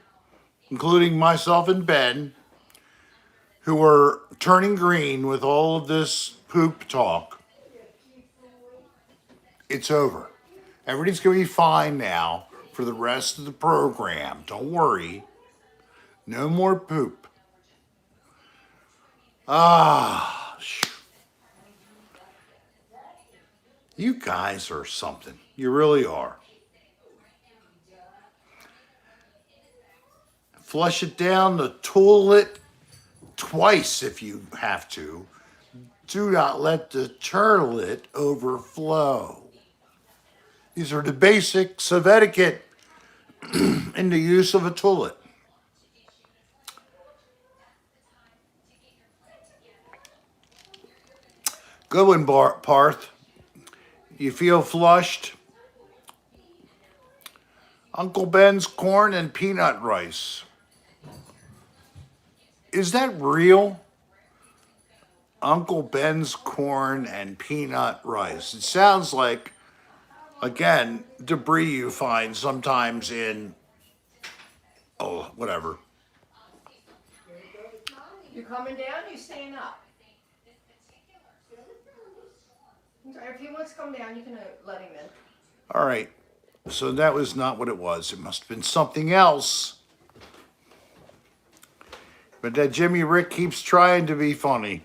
including myself and Ben, who are turning green with all of this poop talk, it's over. Everything's going to be fine now for the rest of the program. Don't worry. No more poop. You guys are something. You really are. Flush it down the toilet twice if you have to. Do not let the toilet overflow. These are the basics of etiquette in the use of a toilet. Good one, Parth. You feel flushed? Uncle Ben's corn and peanut rice. Is that real? Uncle Ben's corn and peanut rice. It sounds like, again, debris you find sometimes in, whatever. You coming down? You staying up? If he wants to come down, you can let him in. All right. So that was not what it was. It must have been something else. But that Jimmy Rick keeps trying to be funny.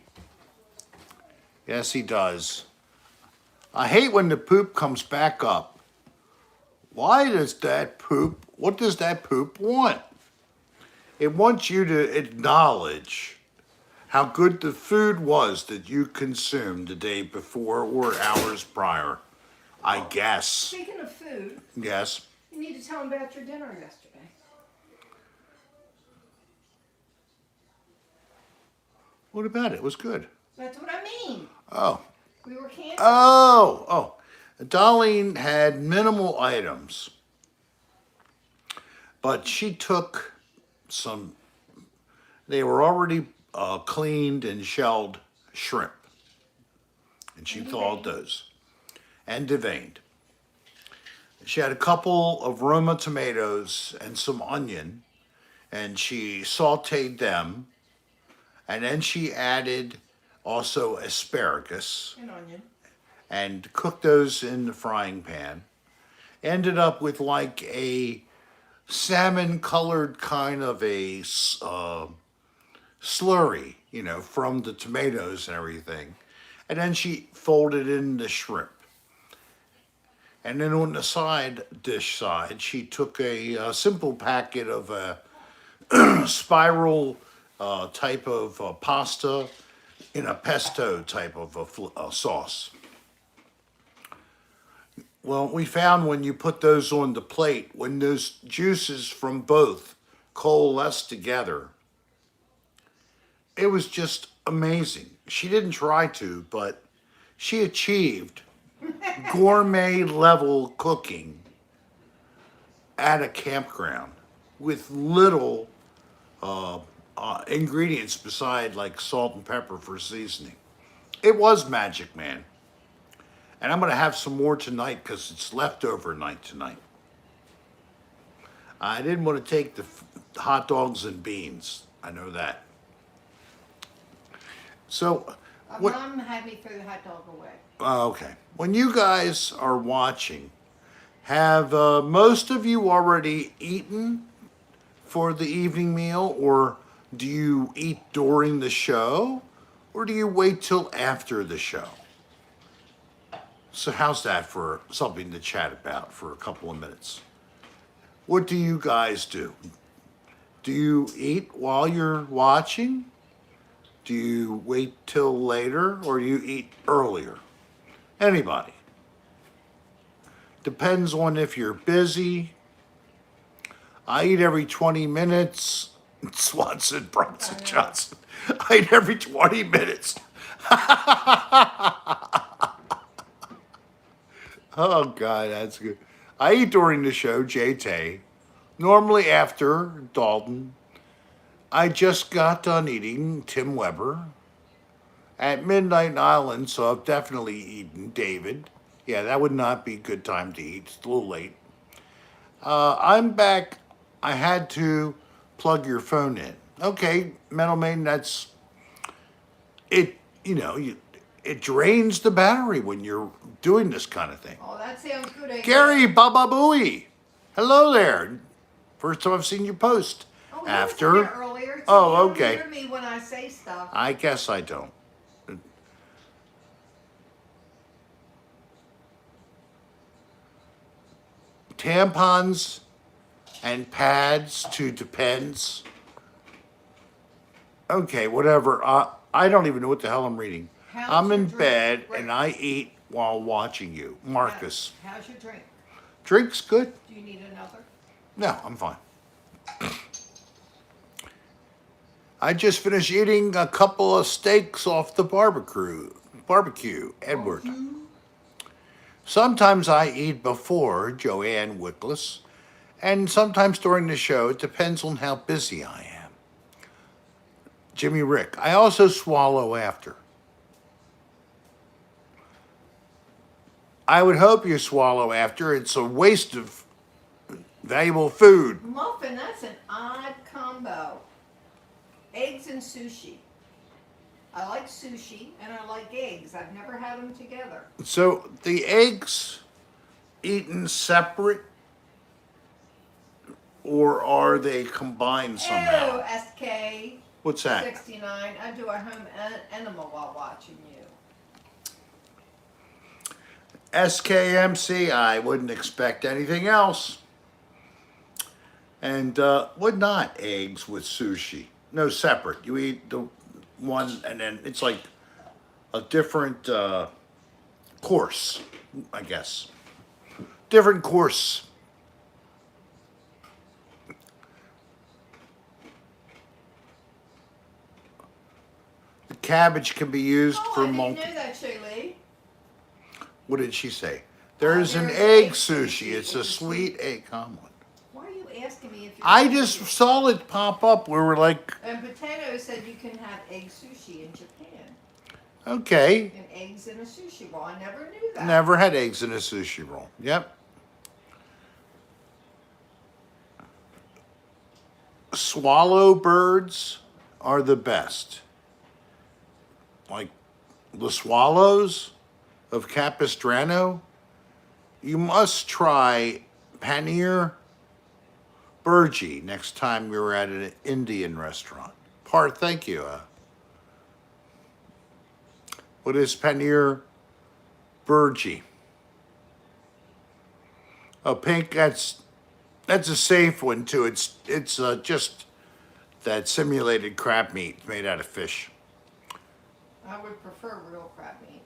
Yes, he does. I hate when the poop comes back up. Why does that poop, what does that poop want? It wants you to acknowledge how good the food was that you consumed the day before or hours prior. I guess. Speaking of food, Yes. you need to tell him about your dinner yesterday. What about it? It was good. That's what I mean. Oh, We were camping. oh. Darlene had minimal items, but she took some, they were already cleaned and shelled shrimp, and she And thawed deveined. those and deveined. She had a couple of Roma tomatoes and some onion, and she sauteed them, and then she added also asparagus An onion. and cooked those in the frying pan. Ended up with like a salmon colored kind of a slurry, from the tomatoes and everything. And then she folded in the shrimp. And then on the dish side, she took a simple packet of a spiral type of pasta in a pesto type of a sauce. Well, we found when you put those on the plate, when those juices from both coalesced together, it was just amazing. She didn't try to, but she achieved gourmet level cooking at a campground with little ingredients beside like salt and pepper for seasoning. It was magic, man. And I'm going to have some more tonight because it's leftover night tonight. I didn't want to take the hot dogs and beans. I know that. So, what? Mom had me throw the hot dog away. Okay. When you guys are watching, have most of you already eaten for the evening meal, or do you eat during the show, or do you wait till after the show? So how's that for something to chat about for a couple of minutes? What do you guys do? Do you eat while you're watching? Do you wait till later, or do you eat earlier? Anybody? Depends on if you're busy. I eat every 20 minutes. Swanson, Bronson, Johnson. I eat every 20 minutes. Oh, God, that's good. I eat during the show, JT. Normally after Dalton. I just got done eating Tim Weber at Midnight Island, so I've definitely eaten David. Yeah, that would not be a good time to eat. It's a little late. I'm back. I had to plug your phone in. Okay, Metal Maiden, that's it. It drains the battery when you're doing this kind of thing. Oh, that sounds good. Ain't Gary it? Baba Booey, hello there. First time I've seen you post. Oh, he After. was in there earlier. Oh, You don't okay. hear me when I say stuff. I guess I don't. Tampons and pads to depends. Okay, whatever. I don't even know what the hell I'm reading. How's I'm your in drink? bed Right. and I eat while watching you. Marcus. How's your drink? Drink's good? Do you need another? No, I'm fine. I just finished eating a couple of steaks off the barbecue, Edward. Sometimes I eat before Joanne Wickless, and sometimes during the show. It depends on how busy I am. Jimmy Rick. I also swallow after. I would hope you swallow after. It's a waste of valuable food. Muffin, that's an odd combo. Eggs and sushi. I like sushi and I like eggs. I've never had them together. So the eggs eaten separate, or are they combined somehow? Ew, SK What's that? 69. I do a home enema while watching you. SKMC, I wouldn't expect anything else. And would not eggs with sushi. No, separate. You eat the one and then it's like a different course, I guess. Different course. The cabbage can be used Oh, for I didn't multi. know that, Shaylee. What did she say? There's an there's egg egg sushi. sushi. It's a sweet egg. Come on. Why are you asking me if you're I just hungry? saw it pop up. We were like, And Potato said you can have egg sushi in Japan. okay. And eggs in a sushi roll. I never knew that. Never had eggs in a sushi roll. Yep. Swallow birds are the best. Like the swallows of Capistrano. You must try paneer burji next time you're at an Indian restaurant. Thank you. What is paneer burji? Oh, pink. That's a safe one too. It's just that simulated crab meat made out of fish. I would prefer real crab meat.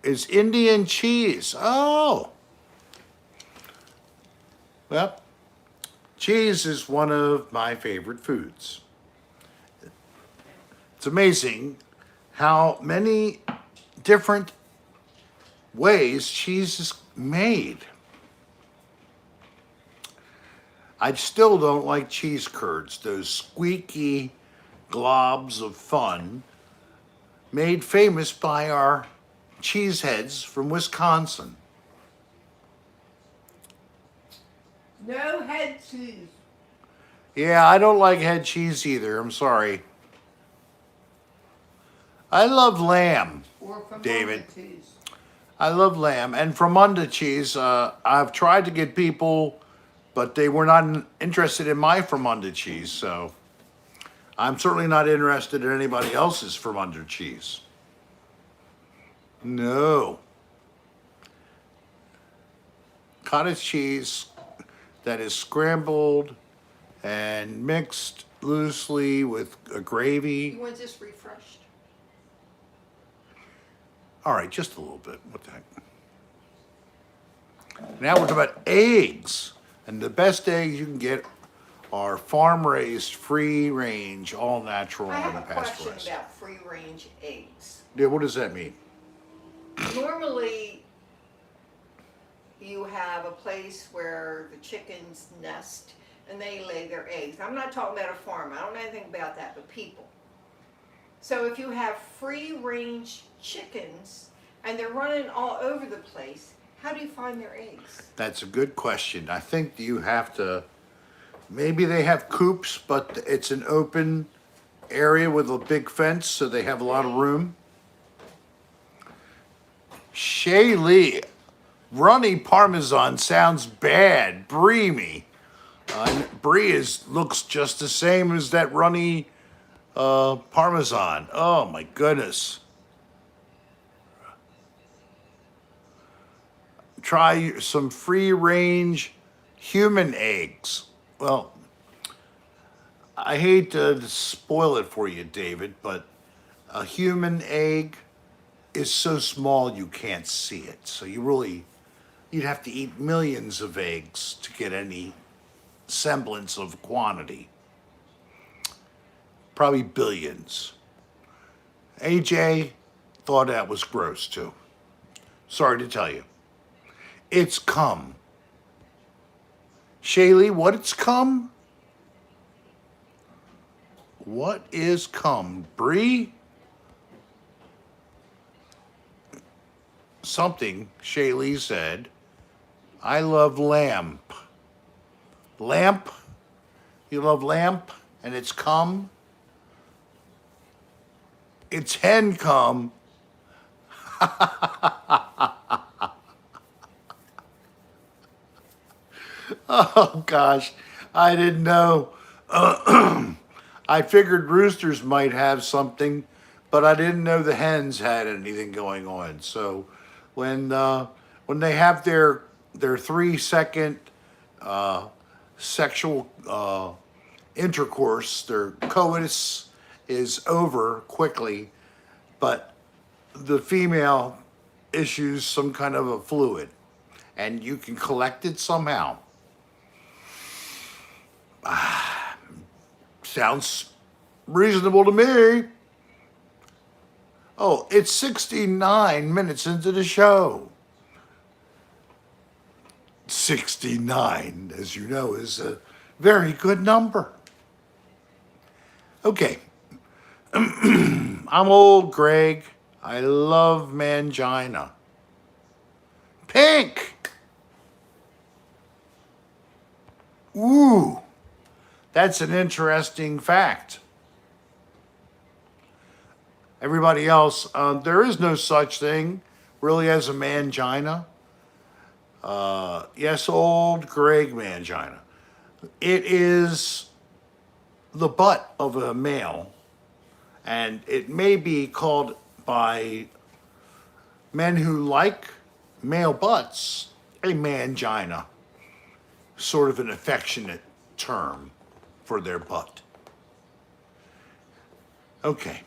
Is Indian cheese. Oh. Well, cheese is one of my favorite foods. It's amazing how many different ways cheese is made. I still don't like cheese curds, those squeaky globs of fun made famous by our cheeseheads from Wisconsin. No head cheese. Yeah, I don't like head cheese either. I'm sorry. I love lamb. Or from David. cheese. I love lamb. And Fromunda cheese, I've tried to get people, but they were not interested in my Fromunda cheese. So I'm certainly not interested in anybody else's Fromunda cheese. No. Cottage cheese that is scrambled and mixed loosely with a gravy. You want this refreshed? All right, just a little bit. What the heck? Now we're talking about eggs. And the best eggs you can get are farm-raised, free-range, all-natural, I have and a question pasteurized. about free-range eggs. Yeah, what does that mean? Normally, you have a place where the chickens nest and they lay their eggs. I'm not talking about a farm. I don't know anything about that, but people. So if you have free-range chickens and they're running all over the place, how do you find their eggs? That's a good question. I think you have to, maybe they have coops, but it's an open area with a big fence, so they have a lot of room. Shaylee, runny Parmesan sounds bad. Brie me. Brie looks just the same as that runny Parmesan. Oh my goodness. Try some free range human eggs. Well, I hate to spoil it for you, David, but a human egg is so small you can't see it. So you'd have to eat millions of eggs to get any semblance of quantity. Probably billions. AJ thought that was gross too. Sorry to tell you. It's cum. Shaylee, what's cum? What is cum? Brie? Something Shaylee said. I love lamp. Lamp? You love lamp? And it's cum? It's hen cum. Oh gosh, I didn't know. I figured roosters might have something, but I didn't know the hens had anything going on. So when they have their 3 second sexual intercourse, their coitus is over quickly, but the female issues some kind of a fluid, and you can collect it somehow. Sounds reasonable to me. Oh, it's 69 minutes into the show. 69, as you know, is a very good number. Okay, I'm old Greg. I love mangina. Pink! Ooh, that's an interesting fact. Everybody else, there is no such thing really as a mangina. Yes, old Greg mangina. It is the butt of a male, and it may be called by men who like male butts a mangina, sort of an affectionate term for their butt. Okay,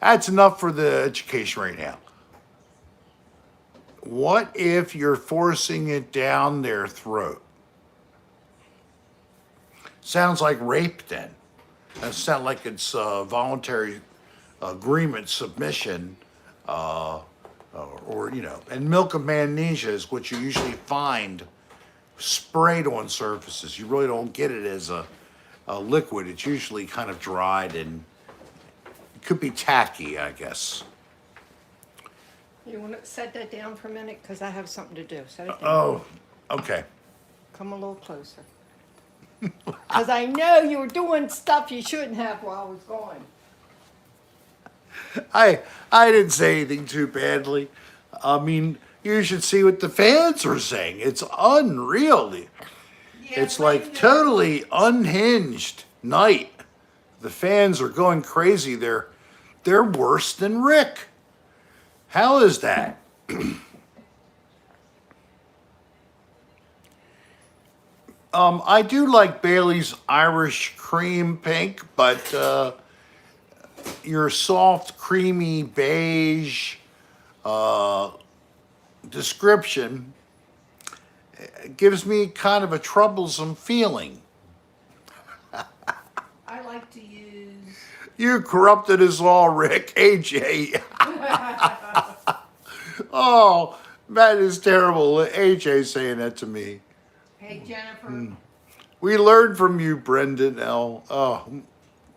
that's enough for the education right now. What if you're forcing it down their throat? Sounds like rape then. That sounds like it's voluntary agreement submission, or and milk of magnesia is what you usually find sprayed on surfaces. You really don't get it as a liquid. It's usually kind of dried and it could be tacky, I guess. You want to set that down for a minute? Because I have something to do. Set it down. Oh, okay. Come a little closer. Because I know you were doing stuff you shouldn't have while I was gone. I didn't say anything too badly. I mean, you should see what the fans are saying. It's unreal. It's like totally unhinged night. The fans are going crazy. They're worse than Rick. How is that? I do like Bailey's Irish Cream Pink, but your soft, creamy beige description gives me kind of a troublesome feeling. I like to use. You corrupted us all, Rick. AJ. Oh, that is terrible. AJ saying that to me. Hey, Jennifer. We learned from you, Brendan L. Oh,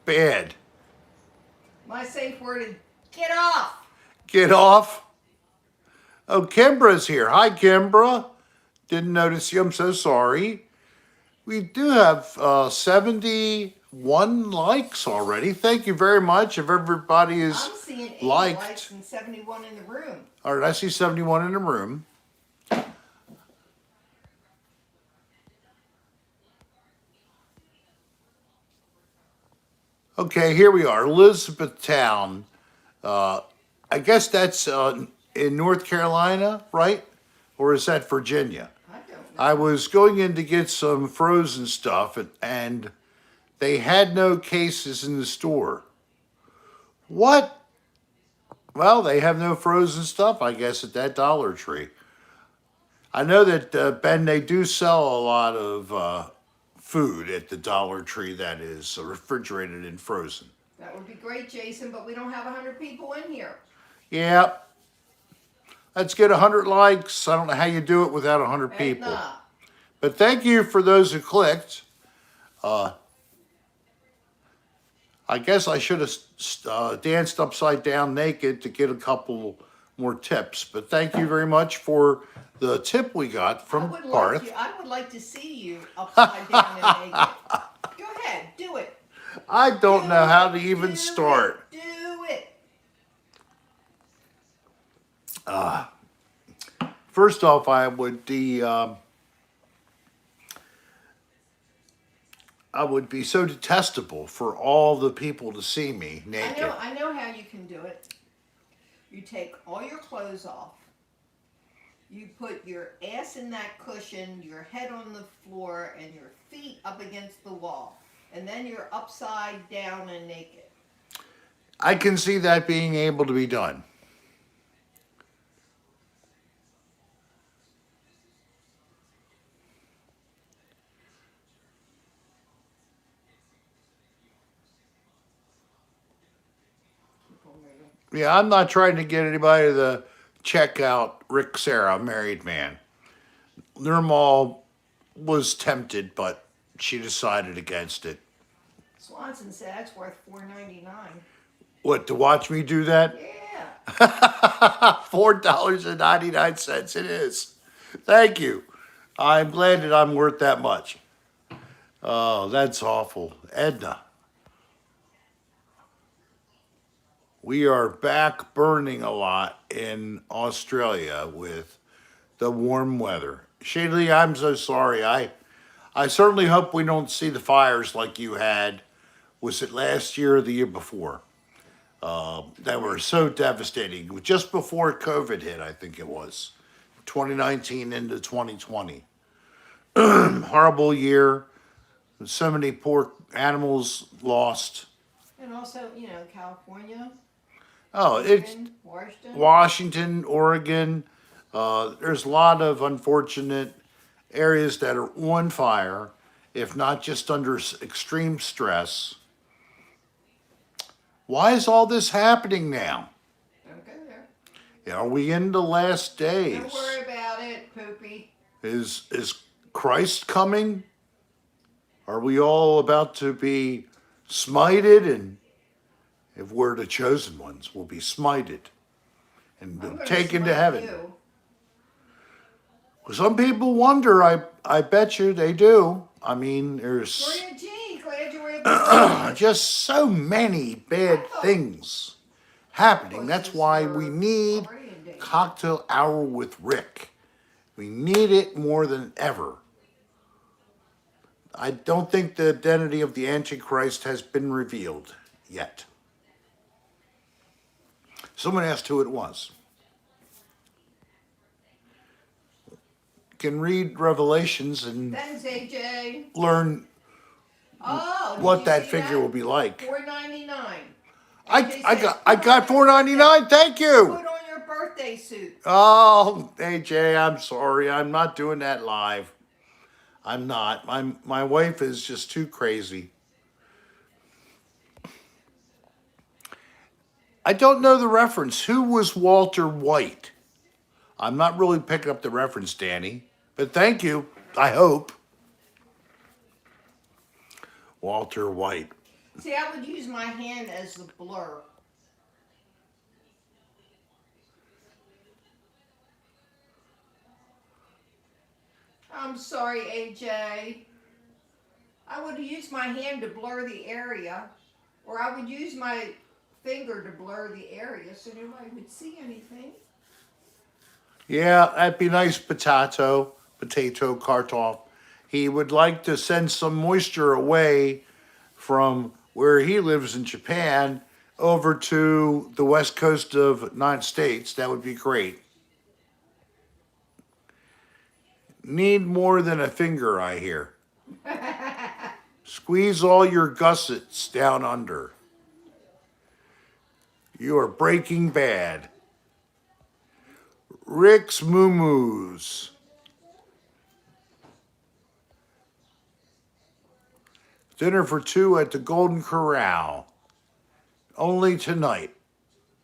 bad. My safe word is get off. Get off. Oh, Kimbra's here. Hi, Kimbra. Didn't notice you. I'm so sorry. We do have 71 likes already. Thank you very much. If everybody is I'm seeing 80 liked. likes and 71 in the room. All right, I see 71 in the room. Okay, here we are, Elizabethtown. I guess that's in North Carolina, right? Or is that Virginia? I don't know. I was going in to get some frozen stuff, and they had no cases in the store. What? Well, they have no frozen stuff, I guess, at that Dollar Tree. I know that, Ben, they do sell a lot of food at the Dollar Tree that is refrigerated and frozen. That would be great, Jason, but we don't have 100 people in here. Yeah. Let's get 100 likes. I don't know how you do it without 100 people. Edna. But thank you for those who clicked. I guess I should have danced upside down naked to get a couple more tips. But thank you very much for the tip we got from Parth. I would like to see you upside down and naked. Go ahead, do it. I don't know how to even start. Do it. First off, I would be so detestable for all the people to see me naked. I know how you can do it. You take all your clothes off. You put your ass in that cushion, your head on the floor, and your feet up against the wall. And then you're upside down and naked. I can see that being able to be done. Yeah, I'm not trying to get anybody to check out Rick Serra, married man. Nirmal was tempted, but she decided against it. Swanson said it's worth $4.99. What, to watch me do that? Yeah. $4.99 it is. Thank you. I'm glad that I'm worth that much. Oh, that's awful. Edna, we are back burning a lot in Australia with the warm weather. Shadley, I'm so sorry. I certainly hope we don't see the fires like you had. Was it last year or the year before? That were so devastating. Just before COVID hit, I think it was 2019 into 2020. Horrible year. So many poor animals lost. And also, California, Oh, it's Oregon, Washington. Washington, Oregon. There's a lot of unfortunate areas that are on fire, if not just under extreme stress. Why is all this happening now? Don't go there. Are we in the last Don't days? worry about it, Poopy. Is Christ coming? Are we all about to be smited? And if we're the chosen ones, we'll be smited and I'm gonna taken to smite heaven. you. Some people wonder. I bet you they do. I mean, there's Gloria G, glad you were able to just so many bad things happening. That's why we need already in danger. Cocktail Hour with Rick. We need it more than ever. I don't think the identity of the Antichrist has been revealed yet. Someone asked who it was. Can read Revelations and Thanks, AJ. learn Oh, did what you that see figure will be like. $4.99. I AJ got said, $4.99. Thank you. Put on your birthday suit. Oh, AJ, I'm sorry. I'm not doing that live. I'm not. My wife is just too crazy. I don't know the reference. Who was Walter White? I'm not really picking up the reference, Danny, but thank you. I hope. Walter White. See, I would use my hand as the blur. I'm sorry, AJ. I would use my hand to blur the area, or I would use my finger to blur the area so nobody would see anything. Yeah, that'd be nice, potato, Kartoff. He would like to send some moisture away from where he lives in Japan over to the west coast of the United States. That would be great. Need more than a finger, I hear. Squeeze all your gussets down under. You are breaking bad. Rick's Moo-Moos. Dinner for two at the Golden Corral. Only tonight.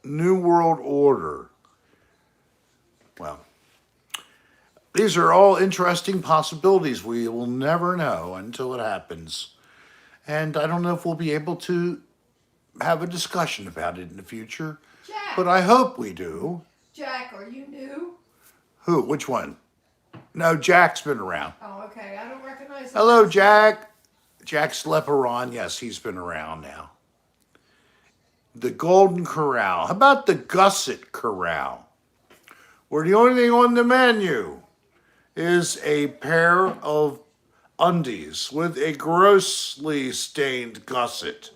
New World Order. Well, these are all interesting possibilities. We will never know until it happens. And I don't know if we'll be able to have a discussion about it in the future, Jack, but I hope we do. Jack, are you new? Who? Which one? No, Jack's been around. Oh, okay. I don't recognize. Hello, Jack. Jack Sleperon. Yes, he's been around now. The Golden Corral. How about the Gusset Corral? Where the only thing on the menu is a pair of undies with a grossly stained gusset.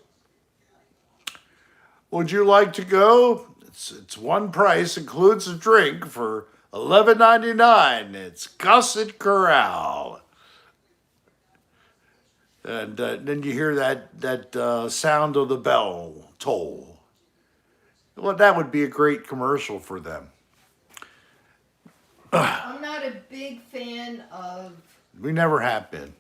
Would you like to go? It's one price, includes a drink for $11.99. It's Gusset Corral. And then you hear that sound of the bell toll. Well, that would be a great commercial for them. I'm not a big fan of We never have been.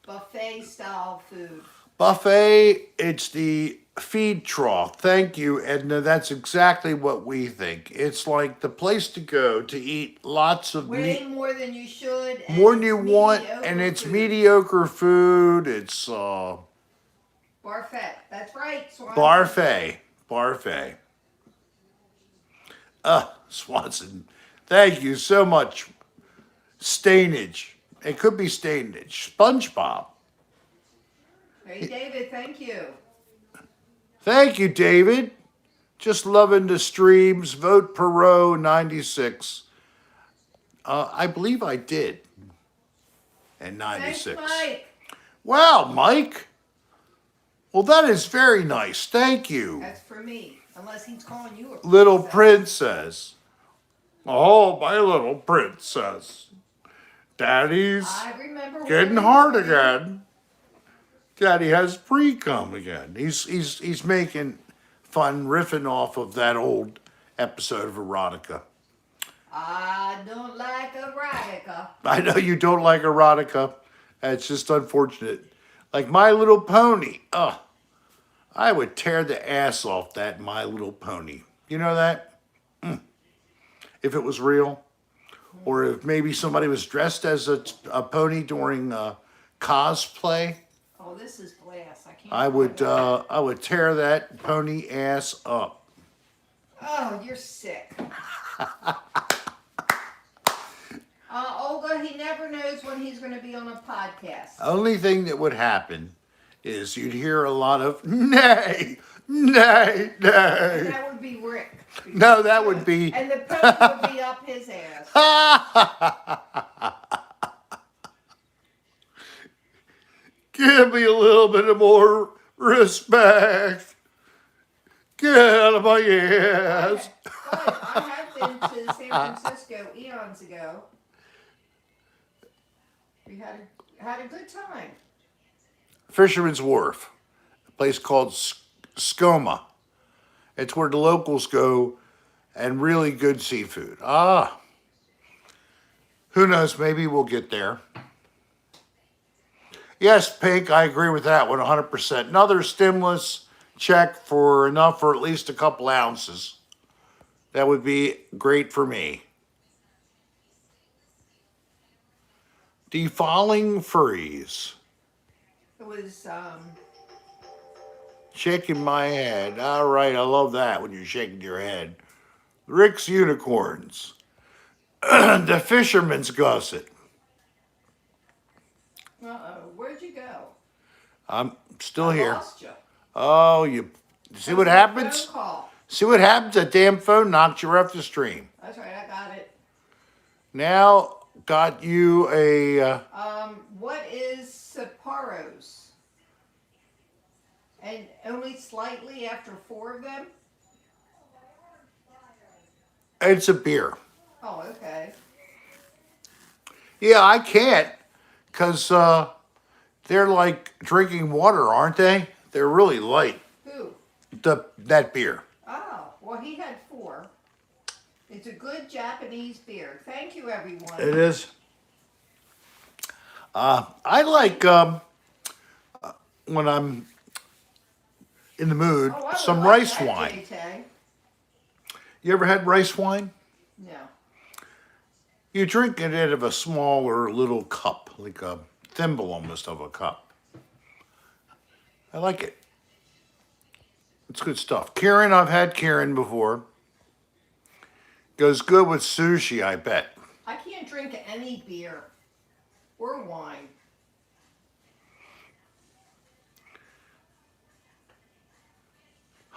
buffet style food. Buffet, it's the feed trough. Thank you, Edna. That's exactly what we think. It's like the place to go to eat lots of Way meat, more than you should. And more than it's you want, mediocre and it's food. mediocre food. It's Barfet. That's right, Swanson. Barfet. Swanson. Thank you so much. Stainage. It could be stainage. SpongeBob. Hey, David, thank you. Thank you, David. Just loving the streams. Vote Perot 96. I believe I did. In 96. Thanks, Mike. Wow, Mike. Well, that is very nice. Thank you. That's for me. Unless he's calling you a Little princess. princess. Oh, my little princess. Daddy's I remember getting when- hard again. Daddy has pre-cum again. He's making fun, riffing off of that old episode of Erotica. I don't like erotica. I know you don't like erotica. It's just unfortunate. Like My Little Pony. I would tear the ass off that My Little Pony. You know that? If it was real. Or if maybe somebody was dressed as a pony during cosplay. Oh, this is glass. I can't. I would tear that pony ass up. Oh, you're sick. Olga, he never knows when he's going to be on a podcast. Only thing that would happen is you'd hear a lot of nay, nay, And nay. that would be Rick. No, that would be. And the pony would be up his ass. Give me a little bit of more respect. Get out of my ass. But I have been to San Francisco eons ago. We had a good time. Fisherman's Wharf, a place called Skoma. It's where the locals go and really good seafood. Who knows? Maybe we'll get there. Yes, Pink, I agree with that one 100%. Another stimulus check for enough for at least a couple ounces. That would be great for me. Defalling furries. It was, Shaking my head. All right, I love that when you're shaking your head. Rick's Unicorns. The Fisherman's Gusset. where'd you go? I'm still I here. lost you. Oh, you see what happens? Phone call. See what happens? That damn phone knocked you off the stream. That's right, I got it. Now got you a. What is Sapporo's? And only slightly after 4 of them? It's a beer. Oh, okay. Yeah, I can't, cause they're like drinking water, aren't they? They're really light. Who? That beer. Oh, well, he had 4. It's a good Japanese beer. Thank you, everyone. It is. I like when I'm in the mood, Oh, I would some like rice that, wine. Tay-Tay. You ever had rice wine? No. You drink it out of a smaller little cup, like a thimble almost of a cup. I like it. It's good stuff. Kieran, I've had Kieran before. Goes good with sushi, I bet. I can't drink any beer or wine.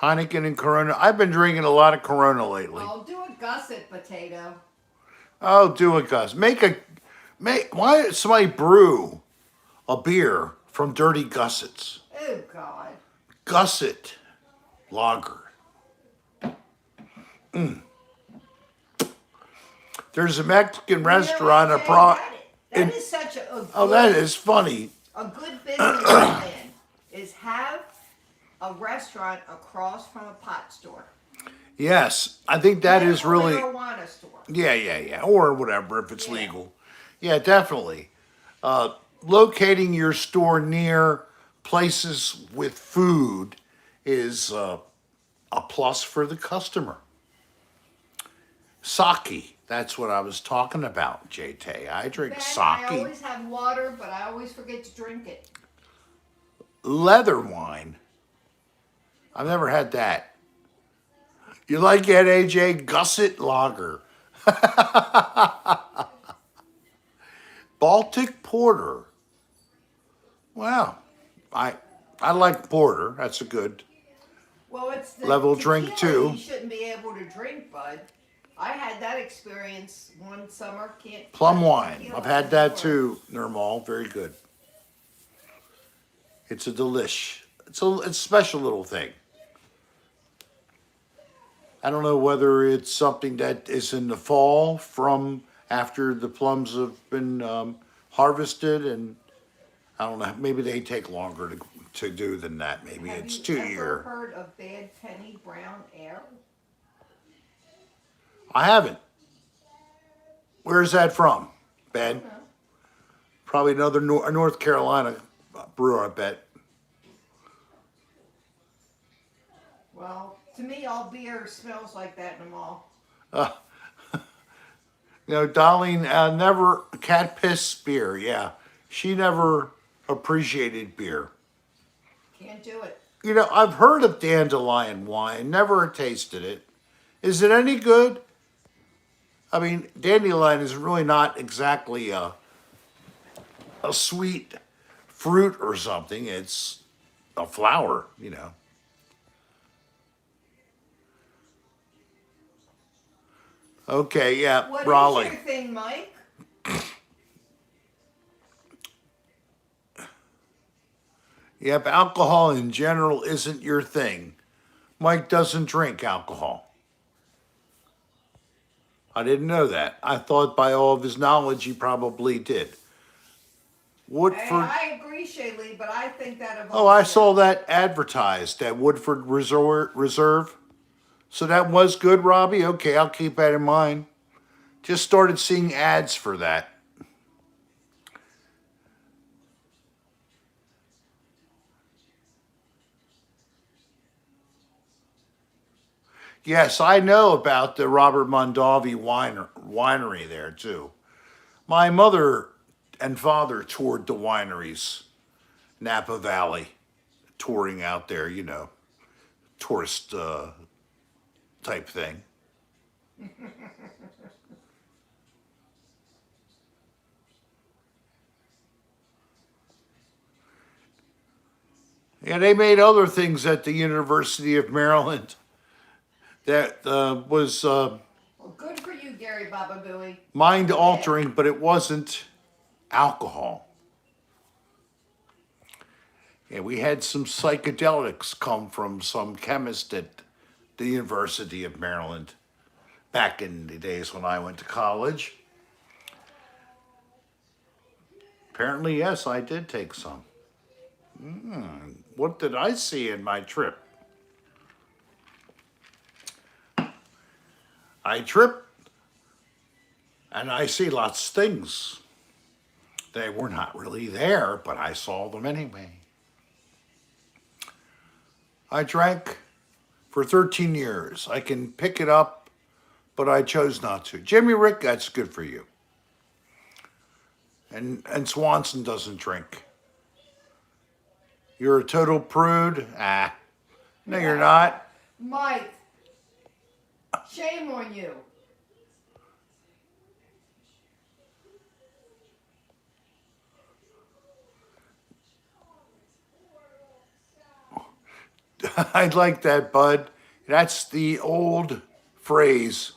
Heineken and Corona. I've been drinking a lot of Corona lately. I'll do a gusset potato. Oh, do it, Gus. Why don't somebody brew a beer from dirty gussets? Oh, God. Gusset lager. There's a Mexican restaurant. You know what, Tay? That is such a Oh, that is funny. a good business plan is have a restaurant across from a pot store. Yes, I think that And is a really. marijuana store. Yeah. Or whatever, if it's Yeah. legal. Yeah, definitely. Locating your store near places with food is a plus for the customer. Sake, that's what I was talking about, JT. I drink Ben, sake. I always have water, but I always forget to drink it. Leather wine. I've never had that. You like it, AJ? Gusset Lager. Baltic Porter. Wow. I like porter. That's a good Well, it's the level tequila drink too. You shouldn't be able to drink, bud. I had that experience one summer. Can't Plum touch wine. tequila I've had that anymore. too, Normal. Very good. It's a delish. It's a special little thing. I don't know whether it's something that is in the fall from after the plums have been harvested, and I don't know. Maybe they take longer to do than that. Maybe Have it's you 2 ever year. heard of Bad Penny Brown Ale? I haven't. Where's that from, Ben? No. Probably another North Carolina brewer, I bet. Well, to me, all beer smells like that in the mall. You know, Darlene never cat piss beer. Yeah, she never appreciated beer. Can't do it. You know, I've heard of dandelion wine, never tasted it. Is it any good? I mean, dandelion is really not exactly a sweet fruit or something. It's a flower, you know. Okay, yeah, What is Raleigh. your thing, Mike? Yep, alcohol in general isn't your thing. Mike doesn't drink alcohol. I didn't know that. I thought by all of his knowledge he probably did. Woodford. I agree, Shaylee, but I think that of Oh, I saw that advertised at Woodford Reserve. So that was good, Robbie? Okay, I'll keep that in mind. Just started seeing ads for that. Yes, I know about the Robert Mondavi winery there too. My mother and father toured the wineries, Napa Valley, touring out there, you know, tourist type thing. Yeah, they made other things at the University of Maryland that was Well, good for you, Gary Baba Booey. mind altering, but it wasn't alcohol. Yeah, we had some psychedelics come from some chemist at the University of Maryland back in the days when I went to college. Apparently, yes, I did take some. What did I see in my trip? I trip and I see lots of things. They were not really there, but I saw them anyway. I drank for 13 years. I can pick it up, but I chose not to. Jimmy Rick, that's good for you. And Swanson doesn't drink. You're a total prude? No, you're not. Mike, shame on you. I like that, bud. That's the old phrase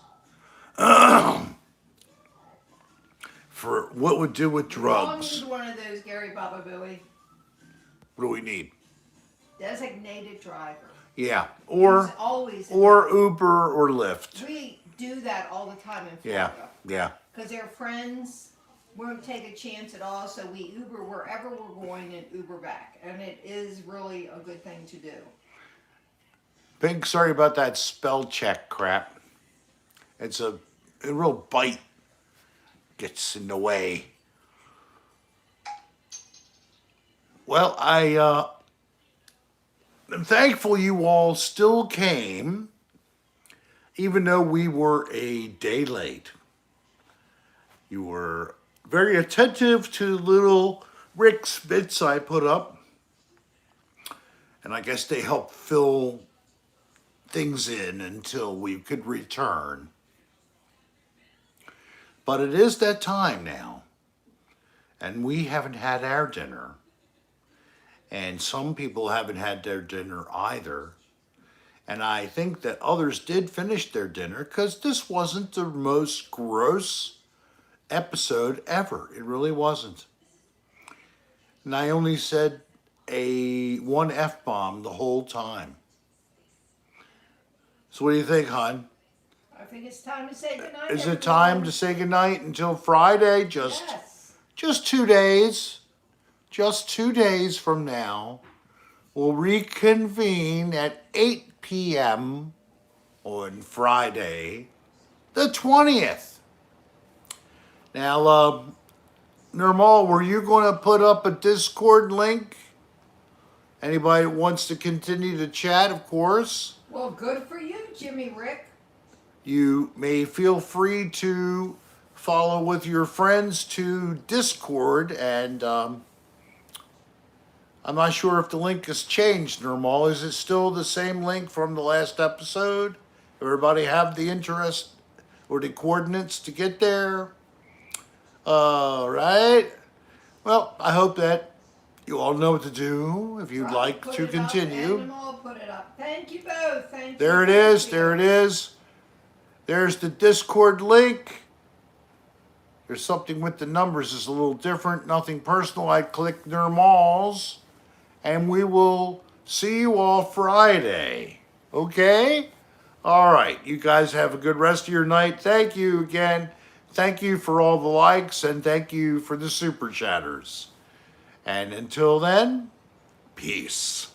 for what would do with We all drugs. need one of those, Gary Baba Booey. What do we need? Designated driver. Yeah, Who's always in or Uber or Lyft. We do that all the time in Yeah, Florida. yeah. Because they're friends, won't take a chance at all, so we Uber wherever we're going and Uber back. And it is really a good thing to do. Big sorry about that spell check crap. It's a real bite. Gets in the way. Well, I'm thankful you all still came, even though we were a day late. You were very attentive to little Rick's bits I put up, and I guess they helped fill things in until we could return. But it is that time now, and we haven't had our dinner. And some people haven't had their dinner either. And I think that others did finish their dinner because this wasn't the most gross episode ever. It really wasn't. And I only said one F-bomb the whole time. So what do you think, hon? I think it's time to say goodnight. Is it time to say goodnight until Friday? Yes. Just 2 days. Just 2 days from now, we'll reconvene at 8 p.m. on Friday, the 20th. Now, Nirmal, were you going to put up a Discord link? Anybody that wants to continue to chat, of course. Well, good for you, Jimmy Rick. You may feel free to follow with your friends to Discord, and I'm not sure if the link has changed, Nirmal. Is it still the same link from the last episode? Everybody have the interest or the coordinates to get there? All right. Well, I hope that you all know what to do if you'd Rob like put to it up, continue. and I'll put it up. Thank you both. Thank you. There it Thank is. you. There it is. There's the Discord link. There's something with the numbers is a little different. Nothing personal. I click Nirmal's. And we will see you all Friday. Okay? All right. You guys have a good rest of your night. Thank you again. Thank you for all the likes and thank you for the super chatters. And until then, peace.